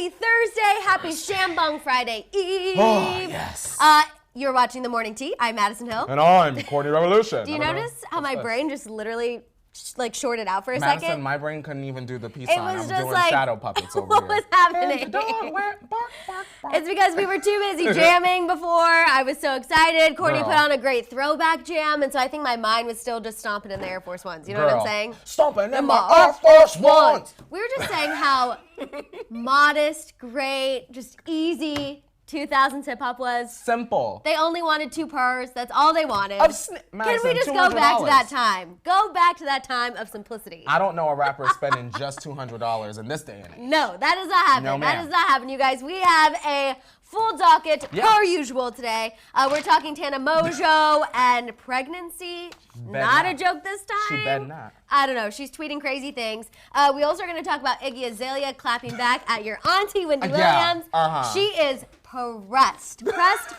Happy Thursday. Happy Shambong Friday Eve. Oh, yes. You're watching The Morning Tea. I'm Maddison Hill. And I'm Courtney Revolution. Do you notice how my brain just literally shorted out for a Madison, second? my brain couldn't even do the peace It sign. was I'm just doing like, shadow puppets over what here. was happening? And the dog went bark, bark, bark. It's because we were too busy jamming before. I was so excited. Courtney Girl. put on a great throwback jam, and so I think my mind was still just stomping in the Air Force Ones. You know what I'm saying? Stomping in my Air Force Ones. We were just saying how modest, great, just easy 2000s hip hop was. Simple. They only wanted 2 purrs. That's all they wanted. Can Madison, we just go back to $200. that time? Go back to that time of simplicity. I don't know a rapper spending just $200 in this day and age. No, that does not happen. No, that ma'am. does not happen, you guys. We have a full docket per usual today. We're talking Tana Mongeau and pregnancy. Not a joke this time. She better not. I don't know. She's tweeting crazy things. We also are going to talk about Iggy Azalea clapping back at your auntie, Wendy Williams. She is pressed. Pressed.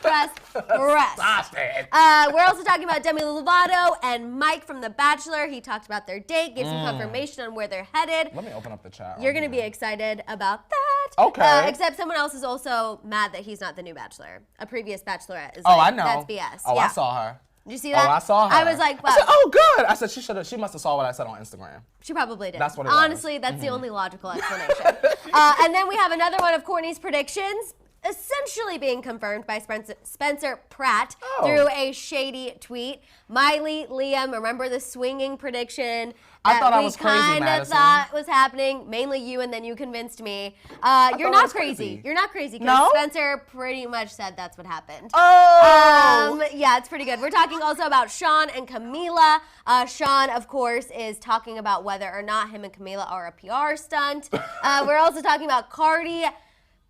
Stop it. We're also talking about Demi Lovato and Mike from The Bachelor. He talked about their date, gave some confirmation on where they're headed. Let me open up the chat. You're going to be excited about that. Okay. Except someone else is also mad that he's not the new Bachelor. A previous Bachelorette is I know. That's BS. Oh, yeah. I saw her. Did you see that? Oh, I saw her. I was like, wow. I said, oh, good. I said, she must have saw what I said on Instagram. She probably did. That's what it was. Honestly, that's the only logical explanation. And then we have another one of Kourtney's predictions, essentially being confirmed by Spencer Pratt through a shady tweet. Miley, Liam, remember the swinging prediction I thought I we was crazy, kind of Madison. thought was happening, mainly you, and then you convinced me. You're I not was crazy. crazy. You're not crazy because No? Spencer pretty much said that's what happened. Oh! Yeah, it's pretty good. We're talking also about Sean and Camila. Sean, of course, is talking about whether or not him and Camila are a PR stunt. We're also talking about Cardi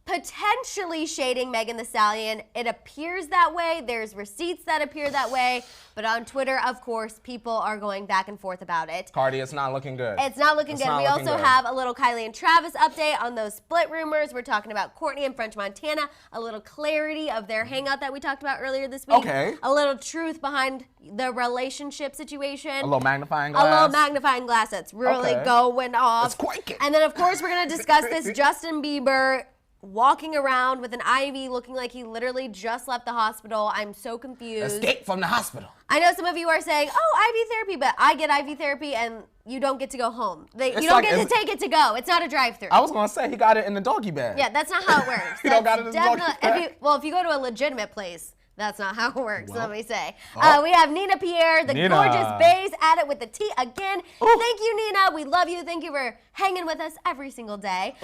potentially shading Megan Thee Stallion. It appears that way. There's receipts that appear that way. But on Twitter, of course, people are going back and forth about it. Cardi, it's not looking good. It's not looking good. Not We looking also good. have a little Kylie and Travis update on those split rumors. We're talking about Kourtney and French Montana, a little clarity of their hangout that we talked about earlier this week. Okay. A little truth behind the relationship situation. A little magnifying glass. A little magnifying glass that's really going off. It's quaking. And then, of course, we're going to discuss this Justin Bieber walking around with an IV looking like he literally just left the hospital. I'm so confused. Escape from the hospital. I know some of you are saying, oh, IV therapy, but I get IV therapy and you don't get to go home. You don't like- get to take it to go. It's not a drive-through. I was going to say, he got it in the doggy bag. Yeah, that's not how it works. You don't got it in the doggy definitely, bag. if you go to a legitimate place, that's not how it works, Well. let me say. We have Nina Pierre, the Nina. gorgeous bays, at it with the tea again. Thank you, Nina. We love you. Thank you for hanging with us every single day.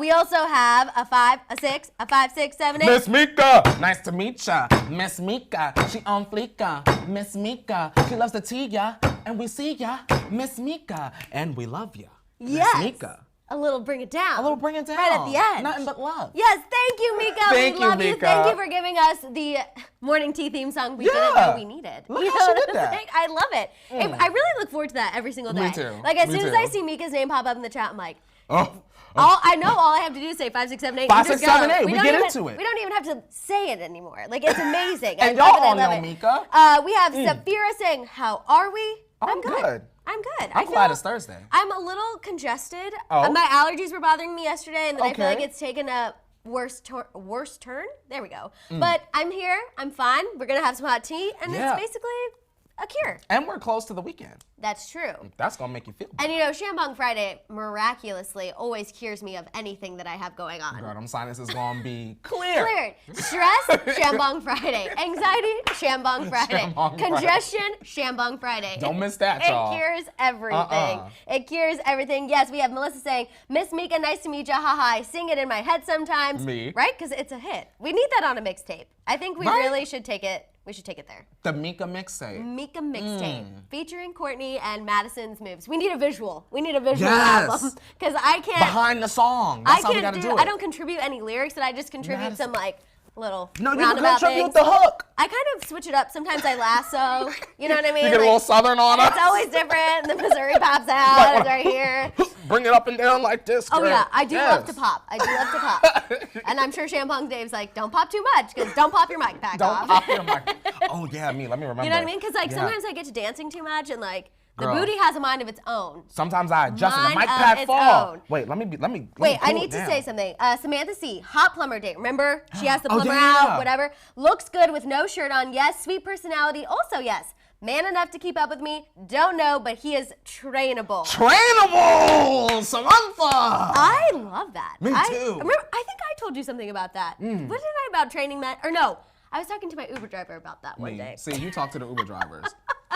We also have a 5, a 6, a 5, 6, 7, 8. Miss Mika. Nice to meet ya. Miss Mika. She on fleeka. Miss Mika. She loves the tea, ya. And we see ya. Miss Mika. And we love ya. Yes. Miss Mika. A little bring it down. A little bring it down. Right at the end. Nothing but love. Yes, thank you, Mika. Thank we you, love you. Mika. Thank you for giving us the morning tea theme song we didn't know we needed. Look You how know she what did I'm that. saying? I love it. I really look forward to that every single day. Me too. Like as Me soon as too. I see Mika's name pop up in the chat, I'm like, Oh. I know all I have to do is say 5, 6, 7, 8. 5, and 6, just go. 7, 8. We don't get even, into it. We don't even have to say it anymore. Like it's amazing. And I love y'all all it. I love know it. Mika. We have Safira saying, "How are we?" I'm good. I'm good. I'm glad it's Thursday. I'm a little congested. Oh. My allergies were bothering me yesterday, and then I feel Okay. like it's taken a worse turn. There we go. But I'm here. I'm fine. We're gonna have some hot tea, and Yeah. it's basically a cure. And we're close to the weekend. That's true. That's going to make you feel good. And you know, Shambong Friday miraculously always cures me of anything that I have going on. Girl, them sinuses going to be clear. Cleared. Stress, Shambong Friday. Anxiety, Shambong Friday. Shambong Friday. Congestion, Shambong Friday. Don't miss that, y'all. It cures everything. It cures everything. Yes, we have Melissa saying, Miss Mika, nice to meet ya. Haha, I sing it in my head sometimes. Me. Right? Because it's a hit. We need that on a mixtape. I think we really should take it. We should take it there. The Mika mixtape. Mika mixtape featuring Kourtney and Madison's moves. We need a visual. We need a visual Yes. album because I can't. Behind the song. That's I how we can't got to do it. I don't contribute any lyrics, and I just contribute Madison. some like little No, you roundabout contribute things. the hook. I kind of switch it up. Sometimes I lasso. You know what I mean? You get a little southern on us. It's always different. The Missouri pops out. It's right here. Bring it up and down like this, girl. Oh yeah, I do love to Yes. pop. I do love to pop. And I'm sure Shampong Dave's like, don't pop too much, because don't pop your mic back Don't off. pop your mic. Oh yeah, me. Let me remember. You know what I mean? Because like Yeah. sometimes I get to dancing too much, and like The Girl. booty has a mind of its own. Sometimes I adjust it. The Mind mic of pad its fall. own. Wait, let me Wait, I cool need it to down. say something. Samantha C, hot plumber date. Remember? She asked the Oh, plumber yeah. out, whatever. Looks good with no shirt on. Yes. Sweet personality. Also, yes. Man enough to keep up with me. Don't know, but he is trainable. Trainable! Samantha! I love that. Me I too. think I told you something about that. Wasn't I about training men? Or no, I was talking to my Uber driver about that one day. See, you talk to the Uber drivers.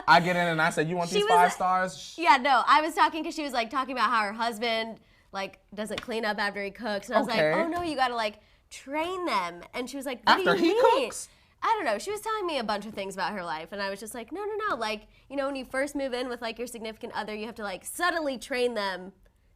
I get in and I said, you want She these was 5 like- stars? Yeah, no, I was talking because she was like talking about how her husband like doesn't clean up after he cooks, and I was Okay. like, oh no, you gotta like train them. And she was like, what After do you he mean? cooks? I don't know. She was telling me a bunch of things about her life, and I was just like, no. Like, you know, when you first move in with like your significant other, you have to like subtly train them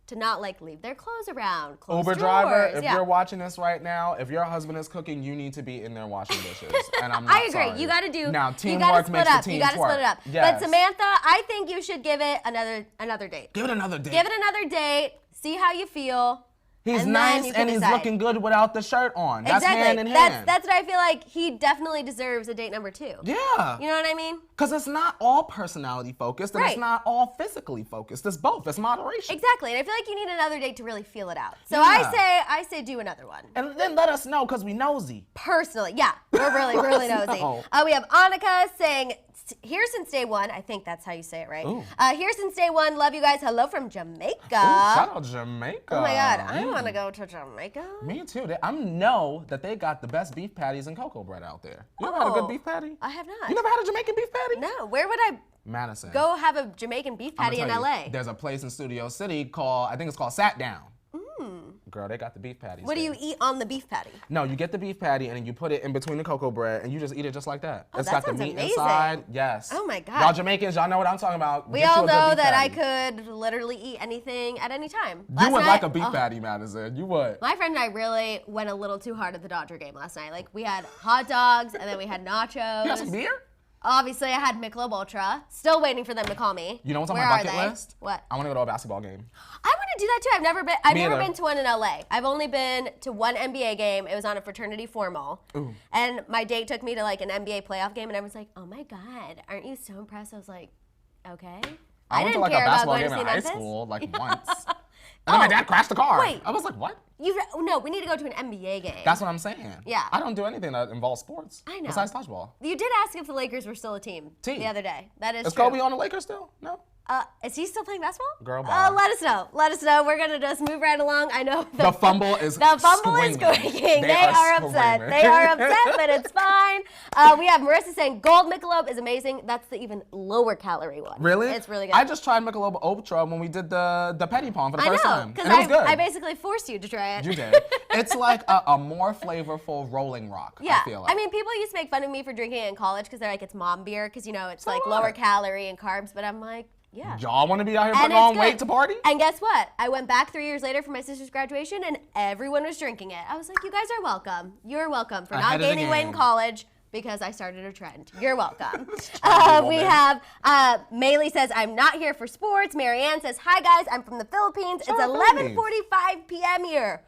to not like leave their clothes around. Close Uber drawers. driver, if Yeah. you're watching this right now, if your husband is cooking, you need to be in there washing dishes. And I'm not I agree. sorry. You got to do. Now, you teamwork gotta split makes up. the team You got to split it up. Yes. But Samantha, I think you should give it another date. Give it another date. Give it another date. See how you feel. He's and then nice you can and he's decide. looking good without the shirt on. That's Exactly. hand in hand. That's what I feel like. He definitely deserves a date number 2. Yeah. You know what I mean? Because it's not all personality focused and Right. it's not all physically focused. It's both. It's moderation. Exactly. And I feel like you need another date to really feel it out. So Yeah. I say do another one. And then let us know because we nosy. Personally, yeah, we're really nosy. know. We have Annika saying, here since day one. I think that's how you say it, right? Ooh. Here since day one. Love you guys. Hello from Jamaica. Ooh, shout out Jamaica. Oh my God, I want to go to Jamaica. Me too. I know that they got the best beef patties and cocoa bread out there. You ever had a good beef patty? I have not. You never had a Jamaican beef patty? No. Where would I Madison. go have a Jamaican beef I'ma patty in tell you, LA? There's a place in Studio City called, I think it's called Sat Down. Girl, they got the beef patties. What do there. you eat on the beef patty? No, you get the beef patty and then you put it in between the cocoa bread and you just eat it just like that. Oh, It's that got the sounds meat amazing. inside. Yes. Oh my God. Y'all Jamaicans, y'all know what I'm talking about. We Get you all a good know beef that I patty. could literally eat anything at any time. You Last would night- like a beef oh, patty, Madison. You would. My friend and I really went a little too hard at the Dodger game last night. Like, we had hot dogs and then we had nachos. You got some beer? Obviously, I had Michelob Ultra. Still waiting for them to call me. You know what's on Where my are bucket they? list? What? I want to go to a basketball game. I want to do that too. I've never Me either. been to one in LA. I've only been to one NBA game. It was on a fraternity formal. Ooh. And my date took me to like an NBA playoff game and everyone's like, "Oh my God, aren't you so impressed?" I was like, "Okay." I went to didn't like a care about basketball going to game see in high Memphis. school like once. And then my dad crashed the car. wait. I was like, what? No, we need to go to an NBA game. That's what I'm saying. Yeah. I don't do anything that involves sports. I know. Besides dodgeball. You did ask if the Lakers were still a team Team. the other day. That is Is true. Kobe on the Lakers still? No. Is he still playing basketball? Girl, bye. Let us know. Let us know. We're gonna just move right along. I know The fumble is the fumble is screaming. squeaking. They are upset. screaming. They are upset, but it's fine. We have Marissa saying gold Michelob is amazing. That's the even lower calorie one. Really? It's really good. I just tried Michelob Ultra when we did the petty palm for the first I know, time. because And it was good. I basically forced you to try it. You did. It's like a more flavorful Rolling Rock, Yeah, I feel like. I mean, people used to make fun of me for drinking it in college because they're like, it's mom beer, because you know it's So like what? lower calorie and carbs. But I'm like, yeah. Y'all want to be out here And putting it's on good. weight to party? And guess what? I went back 3 years later for my sister's graduation, and everyone was drinking it. I was like, you guys are welcome. You're welcome for Ahead not of the gaining weight in game. college because I started a trend. You're welcome. Trendy We woman. have Maylee says, I'm not here for sports. Marianne says, hi guys, I'm from the Philippines. It's Shout out 11:45 p.m. here.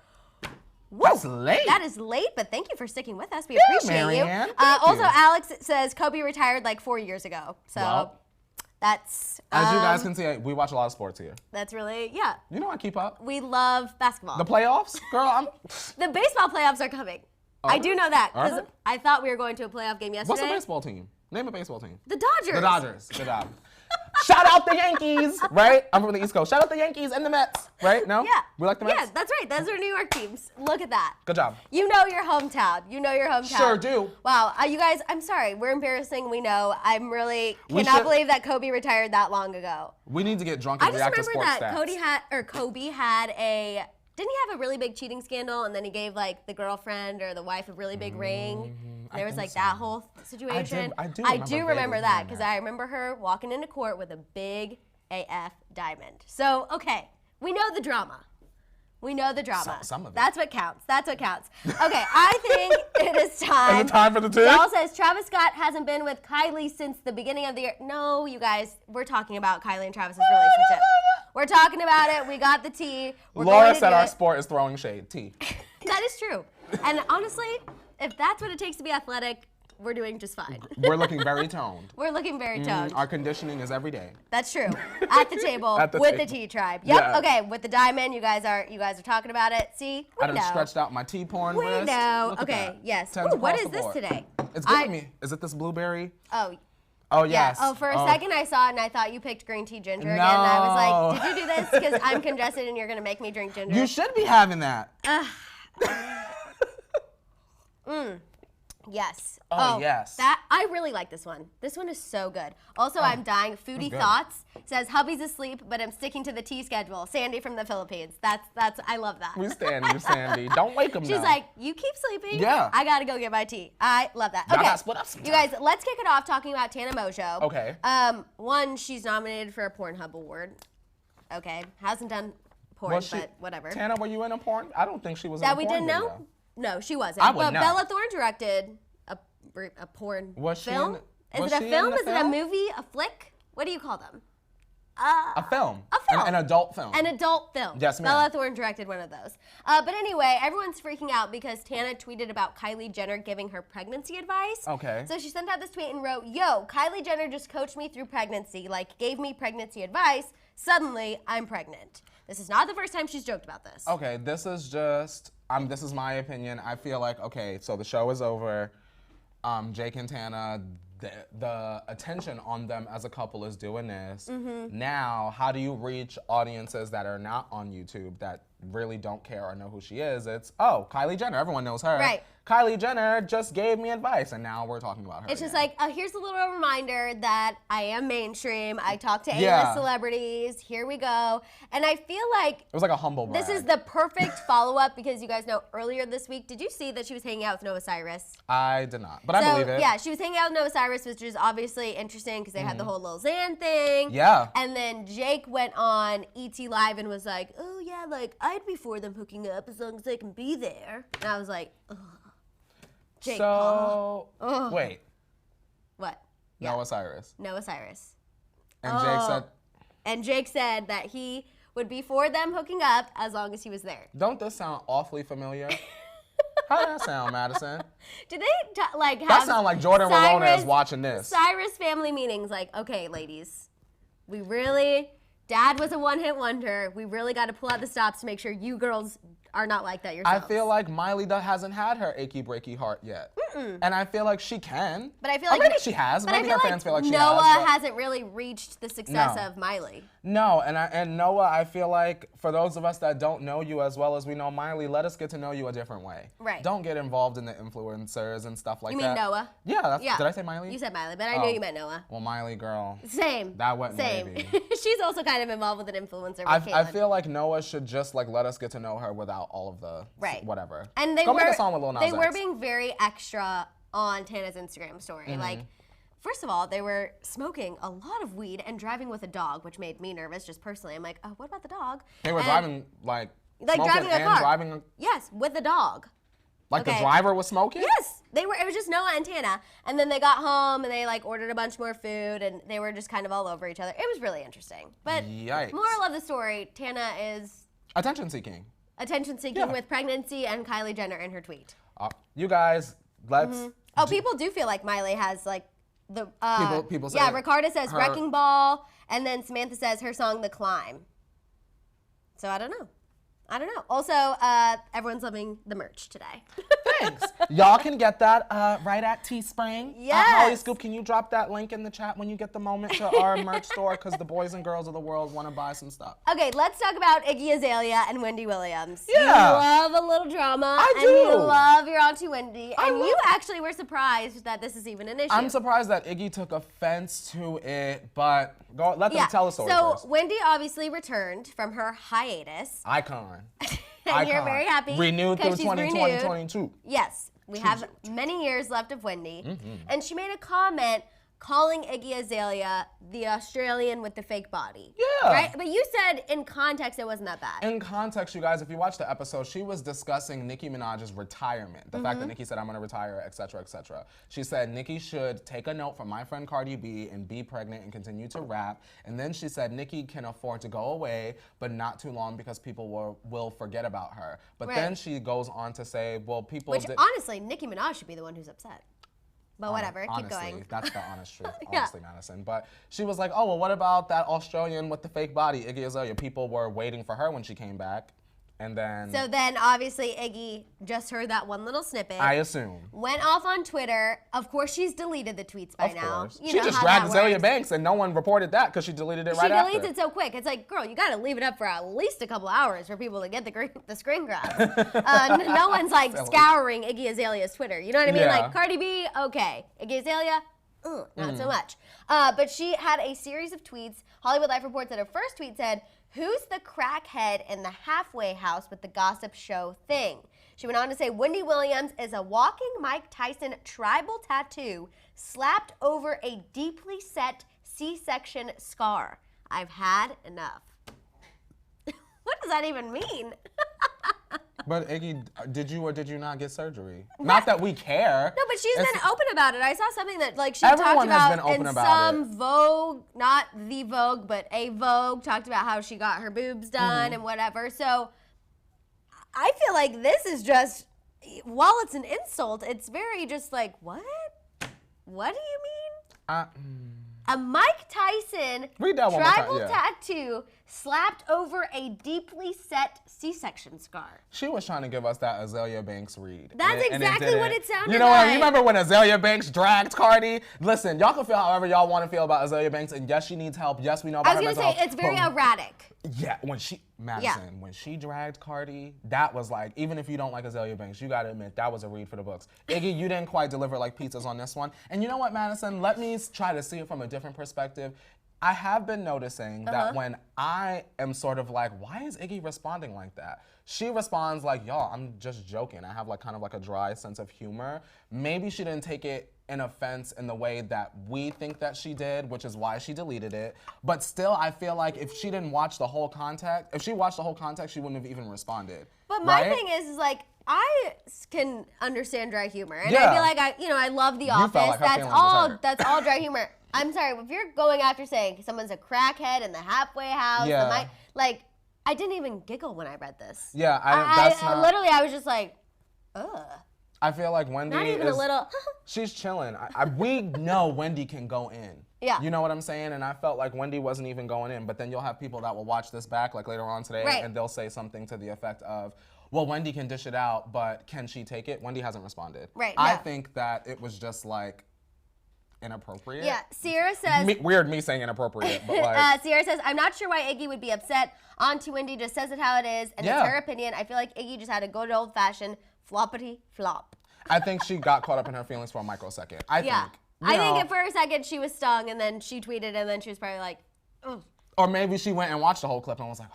Woo. That's late. That is late, but thank you for sticking with us. We Yeah, appreciate Marianne. you. Thank Also, you. Alex says Kobe retired like 4 years ago. So Well, that's As you guys can see, we watch a lot of sports here. that's really, yeah. You know I keep up. We love basketball. The playoffs? Girl, I'm... The baseball playoffs are coming. I do know that Are because they? I thought we were going to a playoff game yesterday. What's the baseball team? Name a baseball team. The Dodgers. The Dodgers. Good job. Shout out the Yankees, right? I'm from the East Coast. Shout out the Yankees and the Mets, right? No? Yeah. We like the Mets? Yeah, that's right. Those are New York teams. Look at that. Good job. You know your hometown. You know your hometown. Sure do. Wow. You guys, I'm sorry. We're embarrassing. We know. I'm really We cannot should- believe that Kobe retired that long ago. We need to get drunk I and just react to remember sports that stats. Kobe had a. Didn't he have a really big cheating scandal, and then he gave like the girlfriend or the wife a really big ring? There was think like so. that whole situation. I do remember remember that vaguely because hearing I remember her walking into court with a big AF diamond. So okay, we know the drama. We know the drama. Some of it. That's what counts. That's what counts. Okay, I think it is time. Is it time for the tip? Doll says Travis Scott hasn't been with Kylie since the beginning of the year. No, you guys, we're talking about Kylie and Travis's relationship. We're talking about it. We got the tea. We're Laura going to said do our it. sport is throwing shade. T. That is true. And honestly, if that's what it takes to be athletic, we're doing just fine. We're looking very toned. We're looking very toned. Our conditioning is every day. That's true. At the table with the tea tribe. Yep. Yeah. Okay. With the diamond, you guys are talking about it. See, we know. I done stretched out my tea porn we wrist. Know. Okay. Yes. Ooh, what is this today? It's giving me. Is it this blueberry? Oh. Oh, yes. Yeah. Oh, for a second I saw it and I thought you picked green tea ginger again. And I was like, did you do this because I'm congested and you're going to make me drink ginger? You should be having that. Yes. Oh, yes. I really like this one. This one is so good. Also, I'm dying. Foodie Thoughts says, hubby's asleep, but I'm sticking to the tea schedule. Sandy from the Philippines. That's I love that. We stand you, Sandy. Don't wake him She's now. like, you keep sleeping. Yeah. I got to go get my tea. I love that. Y'all Okay. gotta split up sometime. You guys, let's kick it off talking about Tana Mongeau. Okay. One, she's nominated for a Pornhub award. Okay. Hasn't done porn, but whatever. Tana, were you in a porn? I don't think she was in a that porn we didn't video. know? No, she wasn't. I would but know. Bella Thorne directed a porn film. Is it a film? Is it a movie? A flick? What do you call them? A film. A film. An adult film. An adult film. Yes, ma'am. Bella Thorne directed one of those. But anyway, everyone's freaking out because Tana tweeted about Kylie Jenner giving her pregnancy advice. Okay. So she sent out this tweet and wrote, yo, Kylie Jenner just coached me through pregnancy, like gave me pregnancy advice. Suddenly, I'm pregnant. This is not the first time she's joked about this. Okay, this is just, this is my opinion. I feel like, okay, so the show is over. Jake and Tana, the attention on them as a couple is doing this. Now, how do you reach audiences that are not on YouTube that really don't care or know who she is? It's, oh, Kylie Jenner, everyone knows her. Right. Kylie Jenner just gave me advice, and now we're talking about her It's again. just like, here's a little reminder that I am mainstream. I talk to A-list celebrities. Here we go. And I feel like it was like a humble brag. this is the perfect follow-up because you guys know earlier this week, did you see that she was hanging out with Noah Cyrus? I did not, but I believe it. Yeah, she was hanging out with Noah Cyrus, which is obviously interesting because they had the whole Lil Xan thing. Yeah. And then Jake went on ET Live and was like, oh yeah, like I'd be for them hooking up as long as they can be there. And I was like, ugh. Jake Paul. Wait. What? Noah Cyrus. Noah Cyrus. And Jake said. And Jake said that he would be for them hooking up as long as he was there. Don't this sound awfully familiar? How does that sound, Madison? Do they have That sound like Jordan Rolona is watching this. Cyrus family meetings, like, okay, ladies, Dad was a one-hit wonder. We really got to pull out the stops to make sure you girls are not like that yourselves. I feel like Miley hasn't had her achy breaky heart yet. And I feel like she can. But I feel like maybe she has. But Maybe her fans feel like she has. Noah hasn't really reached the success of Miley. No, and Noah, I feel like for those of us that don't know you as well as we know Miley, let us get to know you a different way. Right. Don't get involved in the influencers and stuff like that. You mean Noah? Yeah, Did I say Miley? You said Miley, but I knew you meant Noah. Well, Miley, girl. Same. That went Same. wavy. She's also kind of involved with an influencer with I Caitlyn. feel like Noah should just let us get to know her without all of the whatever. And they Go make a song with Lil Nas They were X. being very extra on Tana's Instagram story. Like, first of all, they were smoking a lot of weed and driving with a dog, which made me nervous just personally. I'm like, oh, what about the dog? They were driving smoking driving a and car. driving. Yes, with the dog. The driver was smoking? Yes, they were. It was just Noah and Tana, and then they got home and they ordered a bunch more food, and they were just kind of all over each other. It was really interesting. But Yikes. moral of the story: Tana is attention seeking with pregnancy and Kylie Jenner in her tweet. You guys, let's. Oh, people do feel like Miley has the people say yeah. Ricardo says her- Wrecking Ball, and then Samantha says her song The Climb. So I don't know. Also, everyone's loving the merch today. Thanks. Y'all can get that right at Teespring. Yes. Hollyscoop, can you drop that link in the chat when you get the moment to our merch store? Because the boys and girls of the world want to buy some stuff. Okay, let's talk about Iggy Azalea and Wendy Williams. Yeah. You love a little drama. I do. And you love your Auntie Wendy. And you actually were surprised that this is even an issue. I'm surprised that Iggy took offense to it, but let them tell the story first. So Wendy obviously returned from her hiatus. Icon. And you're very happy. Renewed through she's 2022. Yes. We have many years left of Wendy. And she made a comment calling Iggy Azalea the Australian with the fake body. Yeah. Right? But you said in context it wasn't that bad. In context, you guys, if you watch the episode, she was discussing Nicki Minaj's retirement. The fact that Nicki said, I'm going to retire, et cetera, et cetera. She said Nicki should take a note from my friend Cardi B and be pregnant and continue to rap. And then she said Nicki can afford to go away, but not too long because people will forget about her. But then she goes on to say, well, people... Which, honestly, Nicki Minaj should be the one who's upset. But whatever, honestly, keep going. That's the honest truth, Yeah. honestly, Madison. But she was like, oh, well, what about that Australian with the fake body, Iggy Azalea? People were waiting for her when she came back. And then... So then, obviously, Iggy just heard that one little snippet. I assume. Went off on Twitter. Of course, she's deleted the tweets by now. Of course. She just dragged Azalea Banks, and no one reported that because she deleted it right after. She deletes it so quick. It's like, girl, you got to leave it up for at least a couple hours for people to get the screen grabs. No one's, like, scouring Iggy Azalea's Twitter. You know what I mean? Yeah. Like, Cardi B, okay. Iggy Azalea, not so much. But she had a series of tweets. Hollywood Life reports that her first tweet said, "Who's the crackhead in the halfway house with the gossip show thing?" She went on to say, "Wendy Williams is a walking Mike Tyson tribal tattoo slapped over a deeply set C-section scar. I've had enough." What does that even mean? But Iggy, did you or did you not get surgery? Not that we care. No, but she's been open about it. I saw something that like she Everyone talked has about been open in about some Vogue, not the Vogue, but a Vogue, talked about how she got her boobs done and whatever. So I feel like this is just, while it's an insult, it's very just like, what? What do you mean? A Mike Tyson Read that one more time, tribal yeah. tattoo slapped over a deeply set C-section scar. She was trying to give us that Azalea Banks read. That's and exactly didn't. what it sounded You know what? like. You remember when Azalea Banks dragged Cardi? Listen, y'all can feel however y'all want to feel about Azalea Banks, and yes, she needs help. Yes, we know about I was her gonna mental say, health, it's very but- erratic. Yeah, when she dragged Cardi, that was like, even if you don't like Azalea Banks, you gotta admit, that was a read for the books. Iggy, you didn't quite deliver like pizzas on this one. And you know what, Madison? Let me try to see it from a different perspective. I have been noticing that when I am sort of like, why is Iggy responding like that? She responds like, y'all, I'm just joking. I have like kind of like a dry sense of humor. Maybe she didn't take it in offense in the way that we think that she did, which is why she deleted it. But still, I feel like if she didn't watch the whole context, if she watched the whole context, she wouldn't have even responded. But my right? thing is like, I can understand dry humor, and Yeah. I feel like I love The felt Office. like her feelings was all. hurt. That's all dry humor. I'm sorry, if you're going after saying someone's a crackhead in the halfway house, Yeah. I didn't even giggle when I read this. Yeah, Literally, I was just like, ugh. I feel like Wendy Not even a little. she's chilling. We know Wendy can go in. Yeah. You know what I'm saying? And I felt like Wendy wasn't even going in. But then you'll have people that will watch this back like later on today, Right. and they'll say something to the effect of, well, Wendy can dish it out, but can she take it? Wendy hasn't responded. Right, I no. think that it was just like inappropriate. Yeah, Sierra says. Weird me saying inappropriate, but like. Sierra says, "I'm not sure why Iggy would be upset. Auntie Wendy just says it how it is, and Yeah. it's her opinion. I feel like Iggy just had a good old-fashioned floppity flop." I think she got caught up in her feelings for a microsecond. I Yeah. think. I you think know, for a second she was stung, and then she tweeted, and then she was probably like, "Oh, or maybe she went and watched the whole clip and was like,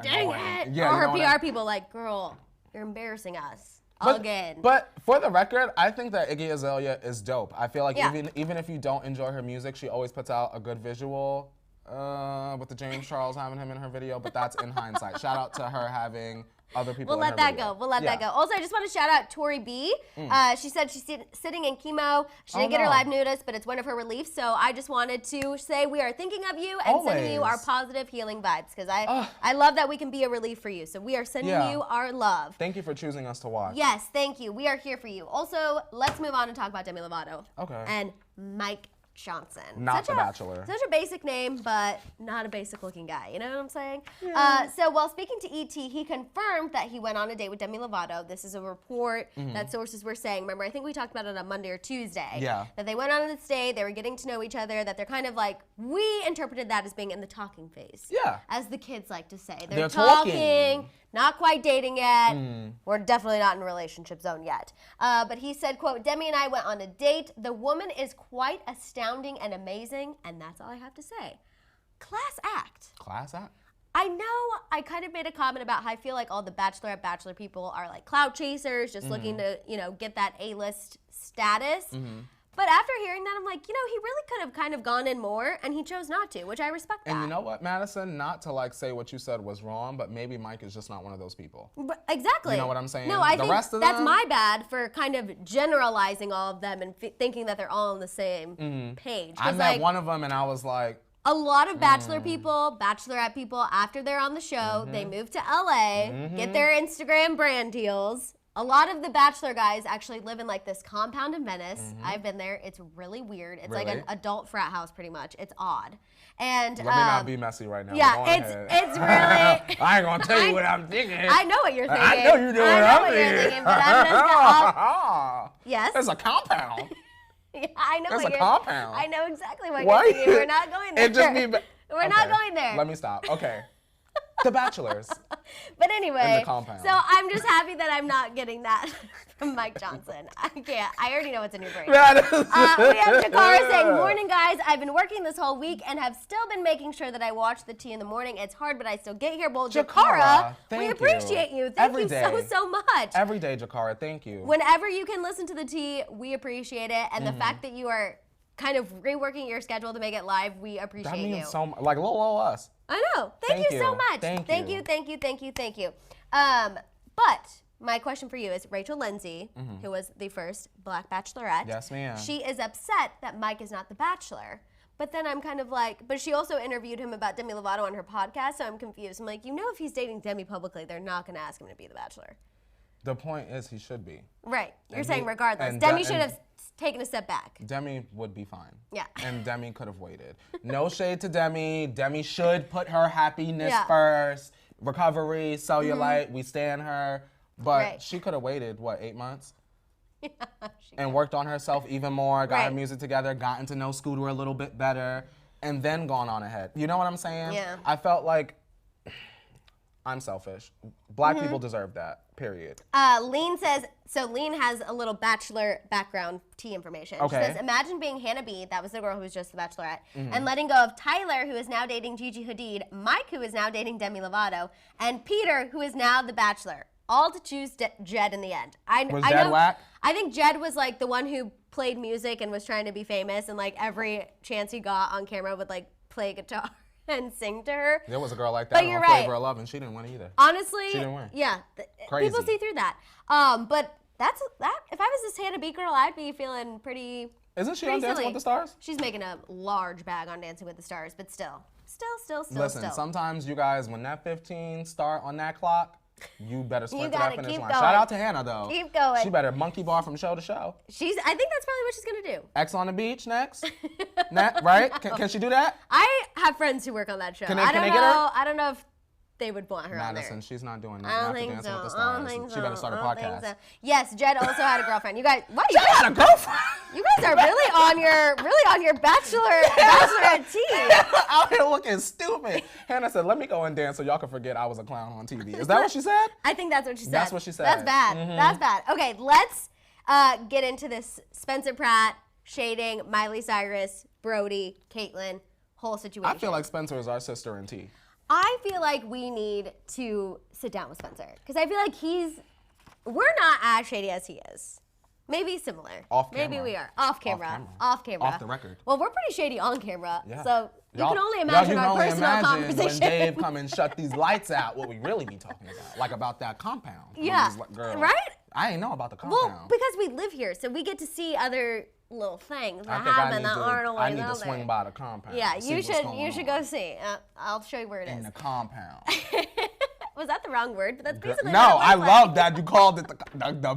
dang annoying. it!" Yeah, or you her know what PR I- people like, "Girl, you're embarrassing us But- again." But for the record, I think that Iggy Azalea is dope. I feel like Yeah. even if you don't enjoy her music, she always puts out a good visual. With the James Charles having him in her video, but that's in hindsight. Shout out to her having other people. We'll in let her that video. go. We'll let that go. Also, I just want to shout out Tori B. She said she's sitting in chemo. She didn't get her no. live notice, but it's one of her reliefs. So I just wanted to say we are thinking of you and sending you our Always. positive healing vibes, because I love that we can be a relief for you. So we are sending Yeah. you our love. Thank you for choosing us to watch. Yes, thank you. We are here for you. Also, let's move on and talk about Demi Lovato. Okay. And Mike Johnson. Not The Bachelor. Such a basic name, but not a basic looking guy. You know what I'm saying? Yeah. So while speaking to ET, he confirmed that he went on a date with Demi Lovato. This is a report that sources were saying. Remember, I think we talked about it on Monday or Tuesday. Yeah. That they went on this date, they were getting to know each other, that they're kind of like, we interpreted that as being in the talking phase. Yeah. As the kids like to say. They're talking. talking. Not quite dating yet. We're definitely not in relationship zone yet. But he said, quote, "Demi and I went on a date. The woman is quite astounding and amazing, and that's all I have to say." Class act. Class act? I know I kind of made a comment about how I feel like all the Bachelorette, Bachelor people are like clout chasers, just looking to, get that A-list status. But after hearing that, I'm like, he really could have kind of gone in more, and he chose not to, which I respect that. And you know what, Madison? Not to like say what you said was wrong, but maybe Mike is just not one of those people. But exactly. You know what I'm saying? No, I The think rest of that's them- my bad for kind of generalizing all of them and thinking that they're all on the same page. I 'Cause, met like, one of them and I was like, a lot of Bachelor people, Bachelorette people, after they're on the show, they move to LA, get their Instagram brand deals, A lot of the Bachelor guys actually live in like this compound in Venice. I've been there. It's really weird. It's like an adult frat house pretty much. It's odd. And let me not be messy right now. Yeah, it's really. I ain't gonna tell you what I'm thinking. I know what you're thinking. I know you know what I'm thinking. But I'm just gonna, yes. It's a compound. Yeah, I know. It's a compound. I know exactly what you're thinking. We're not going there. We're not going there. Let me stop. Okay. The Bachelors. But anyway, in the compound. So I'm just happy that I'm not getting that from Mike Johnson. I can't. I already know what's in your brain. We have Jakara saying, morning guys, I've been working this whole week and have still been making sure that I watch the tea in the morning. It's hard, but I still get here. Well, Jakara, we appreciate you. Thank you so much. Every day, Jakara, thank you. Whenever you can listen to the tea, we appreciate it. And the fact that you are kind of reworking your schedule to make it live, we appreciate you. That means so much. Like, little us. I know. Thank you so much. Thank you. But my question for you is Rachel Lindsay, who was the first Black Bachelorette. Yes, ma'am. She is upset that Mike is not the Bachelor. But then I'm kind of like, but she also interviewed him about Demi Lovato on her podcast, so I'm confused. I'm like, if he's dating Demi publicly, they're not going to ask him to be the Bachelor. The point is he should be. Right. You're saying regardless. Demi should have taken a step back. Demi would be fine. Yeah. And Demi could have waited. No shade to Demi. Demi should put her happiness first. Recovery, cellulite, we stand her. But she could have waited, 8 months? Yeah, and worked on herself even more, got her music together, gotten to know Scooter a little bit better, and then gone on ahead. You know what I'm saying? Yeah. I felt like I'm selfish. Black people deserve that, period. Lean says, so Lean has a little Bachelor background tea information. Okay. She says, imagine being Hannah B, that was the girl who was just the Bachelorette, and letting go of Tyler, who is now dating Gigi Hadid, Mike, who is now dating Demi Lovato, and Peter, who is now the Bachelor. All to choose Jed in the end. Was Jed whack? I think Jed was like the one who played music and was trying to be famous, and like every chance he got on camera would like play guitar and sing to her. There was a girl like that on Flavor of Love, and she didn't win either. Honestly, she didn't win. Yeah, Crazy. People see through that. But that's that. If I was this Hannah B girl, I'd be feeling pretty. Isn't she on Dancing with the Stars? She's making a large bag on Dancing with the Stars, but still. Listen, sometimes you guys, when that 15 start on that clock, you better sprint to that finish line. Shout out to Hannah though. Keep going. She better monkey bar from show to show. I think that's probably what she's gonna do. X on the beach next, right? Can she do that? I have friends who work on that show. Can they get her? I don't know if they would want her on there. Maddison, she's not doing that. I don't think so. I don't think so. She better start a podcast. So. Yes, Jed also had a girlfriend. You guys, what? Jed had a girlfriend. You guys are really on your bachelorette tea. Out here looking stupid. Hannah said, "Let me go and dance so y'all can forget I was a clown on TV." Is that what she said? I think that's what she said. That's what she said. That's bad. That's bad. Okay, let's get into this Spencer Pratt shading Miley Cyrus, Brody, Caitlyn, whole situation. I feel like Spencer is our sister in tea. I feel like we need to sit down with Spencer because I feel like we're not as shady as he is. Maybe similar. Off camera. Maybe we are. Off camera. Off the record. Well, we're pretty shady on camera. Yeah. So you can only imagine our personal conversation. When Dave come and shut these lights out, what we really be talking about. Like about that compound. Yeah. Right? I ain't know about the compound. Well, because we live here, so we get to see other little things that happen that aren't always out there. I need to swing by the compound. Yeah, you should go see. I'll show you where it is. In the compound. Was that the wrong word? But that's basically no. I love that you called it the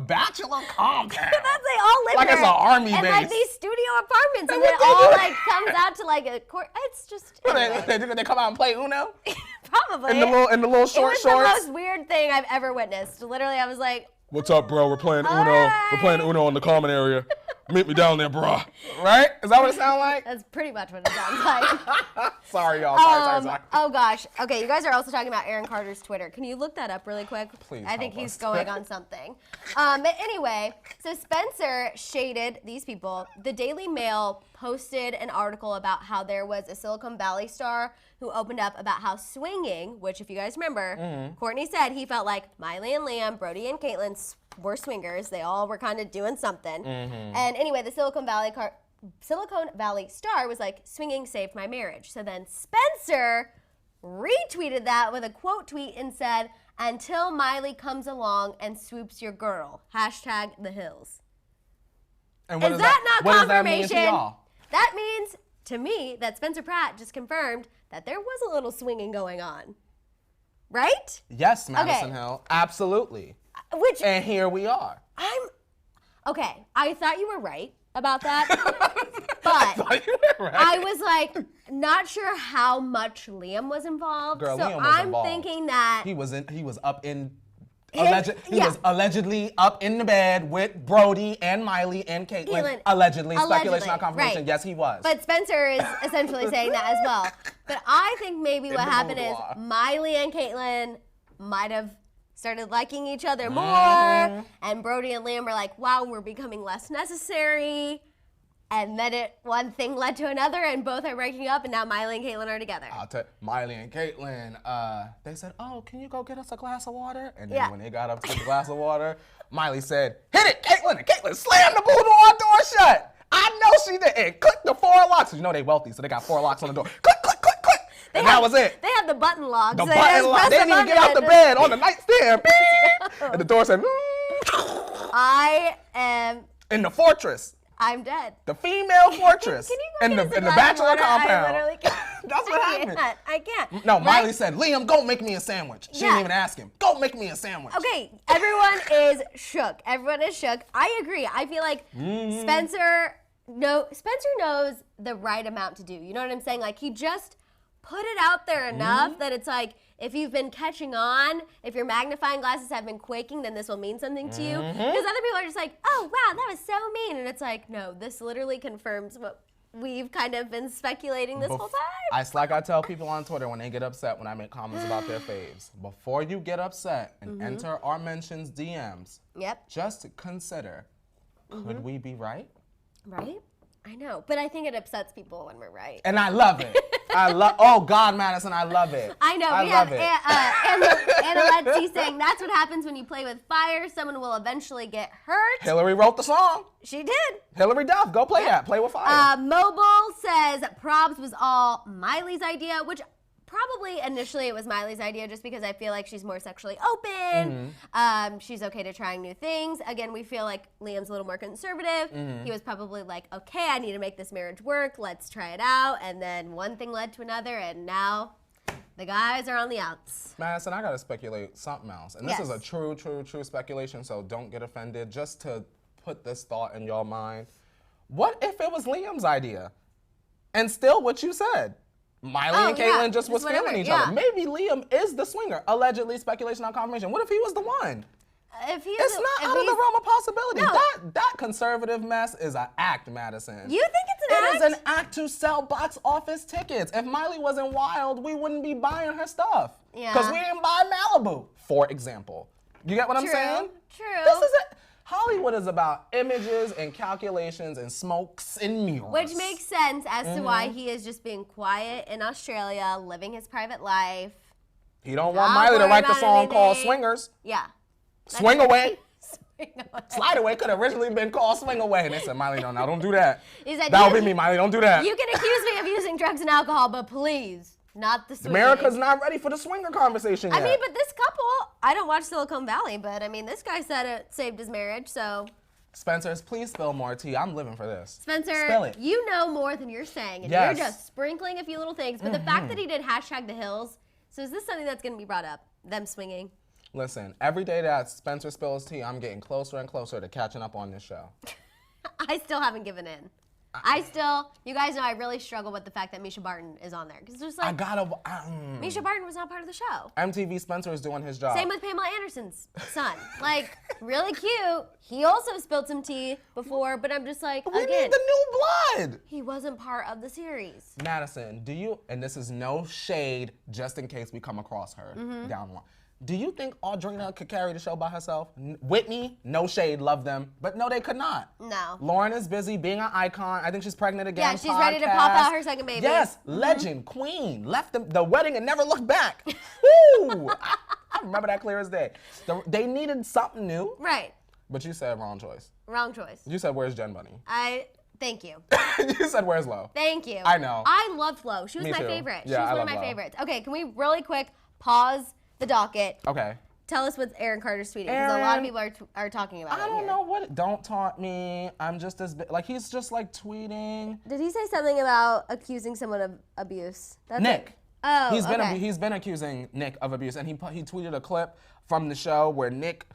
Bachelor compound. That's they all live like there. It's an army base. And like these studio apartments, and it all like comes out to like a court. It's just. They come out and play Uno. Probably. In the little short shorts. It was the most weird thing I've ever witnessed. Literally, I was like. What's up, bro? We're playing Uno. Right. We're playing Uno in the common area. Meet me down there, bro. Right? Is that what it sounds like? That's pretty much what it sounds like. Sorry, y'all. Sorry. Oh, gosh. Okay, you guys are also talking about Aaron Carter's Twitter. Can you look that up really quick? Please. I think he's going on something. But anyway, so Spencer shaded these people. The Daily Mail posted an article about how there was a Silicon Valley star who opened up about how swinging, which if you guys remember, Kourtney said he felt like Miley and Liam, Brody and Caitlyn were swingers. They all were kind of doing something. And anyway, the Silicon Valley star was like, swinging saved my marriage. So then Spencer retweeted that with a quote tweet and said, until Miley comes along and swoops your girl. #the hills. And is that not confirmation? Does that mean to y'all? That means to me that Spencer Pratt just confirmed that there was a little swinging going on. Right? Yes, Madison Hill. Absolutely. And here we are. Okay, I thought you were right about that, but I was like, not sure how much Liam was involved. Girl, so Liam was I'm involved. thinking that he was allegedly up in the bed with Brody and Miley and Caitlyn. Allegedly. Speculation, not confirmation. Right. Yes, he was. But Spencer is essentially saying that as well. But I think maybe what happened is Miley and Caitlyn might have started liking each other more, and Brody and Liam were like, wow, we're becoming less necessary. And then one thing led to another, and both are breaking up, and now Miley and Caitlyn are together. I'll tell Miley and Caitlyn, they said, oh, can you go get us a glass of water? And then when they got up to get the glass of water, Miley said, hit it, Caitlyn! And Caitlyn slammed the boudoir door shut. I know she did. And clicked the 4 locks. You know they wealthy, so they got 4 locks on the door. Click, click, click, click. And that was it. They have the button locks. The button lock. They didn't even get out the bed on the nightstand. And the door said, I am in the fortress. I'm dead. The female fortress. Can you go in the Bachelor compound. I literally can't. That's what happened. I can't. No, Miley said, Liam, go make me a sandwich. She didn't even ask him. Go make me a sandwich. Okay, everyone is shook. Everyone is shook. I agree. I feel like Spencer knows the right amount to do. You know what I'm saying? Like, he just put it out there enough that it's like, if you've been catching on, if your magnifying glasses have been quaking, then this will mean something to you. Because other people are just like, oh, wow, that was so mean. And it's like, no, this literally confirms what we've kind of been speculating this whole time. It's like I tell people on Twitter when they get upset when I make comments about their faves. Before you get upset and enter our mentions DMs, just consider, could we be right? Right? I know, but I think it upsets people when we're right. And I love it. Oh God, Maddison, I love it. I know. We have Anna Letsy saying that's what happens when you play with fire. Someone will eventually get hurt. Hillary wrote the song. She did. Hillary Duff, go play that. Play with fire. Mobile says probs was all Miley's idea, which probably initially it was Miley's idea just because I feel like she's more sexually open. She's okay to trying new things. Again, we feel like Liam's a little more conservative. He was probably like, okay, I need to make this marriage work. Let's try it out. And then one thing led to another, and now the guys are on the outs. Madison, I gotta speculate something else. And this is a true speculation, so don't get offended. Just to put this thought in your mind. What if it was Liam's idea? And still what you said. Miley and Caitlyn just was feeling each other. Maybe Liam is the swinger. Allegedly, speculation, not confirmation. What if he was the one? It's not out of the realm of possibility. No. That conservative mess is an act, Madison. You think it's an act? It is an act to sell box office tickets. If Miley wasn't wild, we wouldn't be buying her stuff. Yeah. Because we didn't buy Malibu, for example. You get what I'm saying? True. This is it. Hollywood is about images and calculations and smokes and mirrors. Which makes sense as to why he is just being quiet in Australia, living his private life. He don't want Miley to write the song called Swingers. Yeah. Swing Away. Slide Away could have originally been called Swing Away. And they said, Miley, no, don't do that. He said, that would be me, Miley, don't do that. You can accuse me of using drugs and alcohol, but please, not the swinging. America's not ready for the swinger conversation yet. I mean, but this couple, I don't watch Silicon Valley, but I mean, this guy said it saved his marriage, so. Spencer, please spill more tea. I'm living for this. Spencer, spill it. You know more than you're saying, and you're just sprinkling a few little things. But the fact that he did #TheHills, so is this something that's going to be brought up, them swinging? Listen, every day that Spencer spills tea, I'm getting closer and closer to catching up on this show. I still haven't given in. You guys know I really struggle with the fact that Misha Barton is on there. Because it's just like, Misha Barton was not part of the show. MTV Spencer is doing his job. Same with Pamela Anderson's son. Like, really cute. He also spilled some tea before, but I'm just like, we need the new blood. He wasn't part of the series. Madison, do you, and this is no shade, just in case we come across her down the line. Do you think Audrina could carry the show by herself? Whitney, no shade, love them, but no, they could not. No. Lauren is busy being an icon. I think she's pregnant again. Yeah, she's ready to pop out her second baby. Yes, legend, queen, left the wedding and never looked back. Woo! I remember that clear as day. They needed something new. Right. But you said wrong choice. Wrong choice. You said, where's Jen Bunny? Thank you. You said, where's Lo? Thank you. I know. I loved Flo. She was my favorite. She was one of my favorites. Okay, can we really quick pause the docket? Okay. Tell us what Aaron Carter's tweeting, because a lot of people are talking about it. I don't know what. Don't taunt me. I'm just as like he's just like tweeting. Did he say something about accusing someone of abuse? That's Nick. Oh, He's been accusing Nick of abuse, and he tweeted a clip from the show where Nick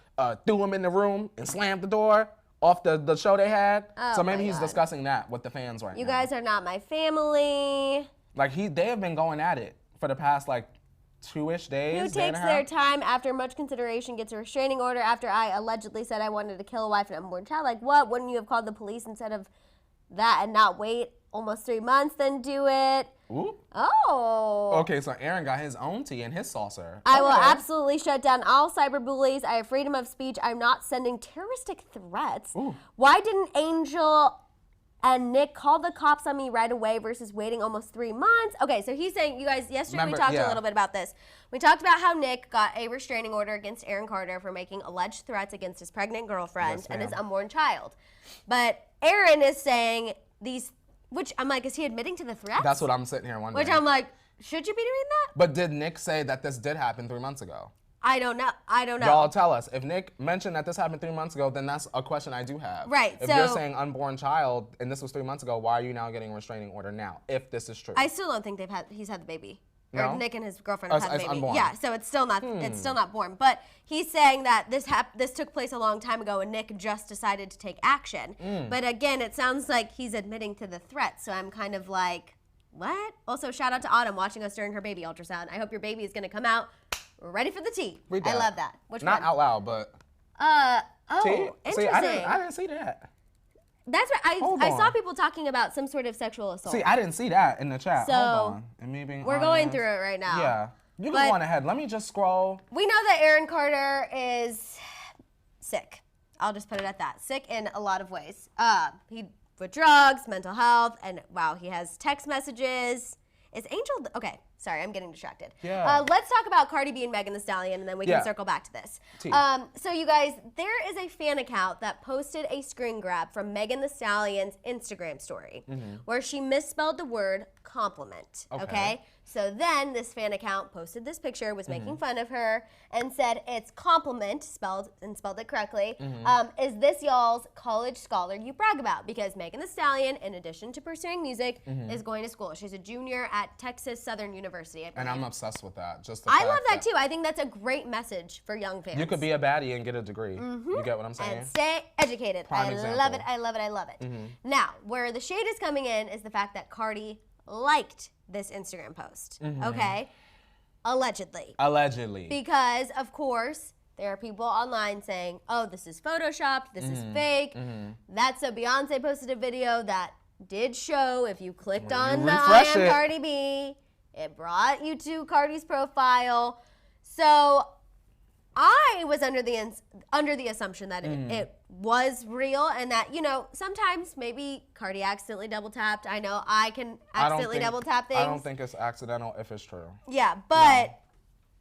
threw him in the room and slammed the door off the show they had. Oh, so maybe my he's God. discussing that with the fans right now. You guys are not my family. Like they have been going at it for the past like 2-ish days. Who takes their time after much consideration gets a restraining order after I allegedly said I wanted to kill a wife and unborn child? Like what? Wouldn't you have called the police instead of that and not wait almost 3 months then do it? Ooh. Oh. Okay, so Aaron got his own tea in his saucer. I will absolutely shut down all cyberbullies. I have freedom of speech. I'm not sending terroristic threats. Ooh. Why didn't Angel and Nick call the cops on me right away versus waiting almost 3 months? Okay, so he's saying, you guys, yesterday we talked a little bit about this. We talked about how Nick got a restraining order against Aaron Carter for making alleged threats against his pregnant girlfriend and his unborn child. But Aaron is saying these, which I'm like, is he admitting to the threats? That's what I'm sitting here wondering. Which I'm like, should you be doing that? But did Nick say that this did happen 3 months ago? I don't know. Y'all tell us. If Nick mentioned that this happened 3 months ago, then that's a question I do have. Right. If you're saying unborn child and this was 3 months ago, why are you now getting a restraining order now, if this is true? I still don't think he's had the baby. No? Or Nick and his girlfriend have had the baby. Unborn. Yeah, so it's still not born. But he's saying that this took place a long time ago and Nick just decided to take action. But again, it sounds like he's admitting to the threat. So I'm kind of like, what? Also, shout out to Autumn watching us during her baby ultrasound. I hope your baby is going to come out ready for the tea. I love that. Which Not one? out loud, but tea? Interesting. See, I didn't see that. That's what I saw people talking about some sort of sexual assault. See, I didn't see that in the chat. So, hold on. And me being we're going through it right now. Yeah. You can go on ahead. Let me just scroll. We know that Aaron Carter is sick. I'll just put it at that. Sick in a lot of ways. He with drugs, mental health, and wow, he has text messages. Is Angel okay? Sorry, I'm getting distracted. Yeah. Let's talk about Cardi B and Megan Thee Stallion, and then we can circle back to this. So you guys, there is a fan account that posted a screen grab from Megan Thee Stallion's Instagram story where she misspelled the word compliment. Okay. So then this fan account posted this picture, was making fun of her, and said it's compliment, spelled it correctly. Is this y'all's college scholar you brag about? Because Megan Thee Stallion, in addition to pursuing music, is going to school. She's a junior at Texas Southern University. And I'm obsessed with that. I love that too. I think that's a great message for young fans. You could be a baddie and get a degree. You get what I'm saying? And stay educated. Prime I love it. I love it. I love it. Now, where the shade is coming in is the fact that Cardi liked this Instagram post. Okay? Allegedly. Because, of course, there are people online saying, oh, this is photoshopped, this is fake. That's a Beyonce posted a video that did show, if you clicked on the I am Cardi B, it brought you to Cardi's profile. So I was under the assumption that it was real and that, you know, sometimes maybe Cardi accidentally double tapped. I know I can accidentally double tap things. I don't think it's accidental if it's true. Yeah, but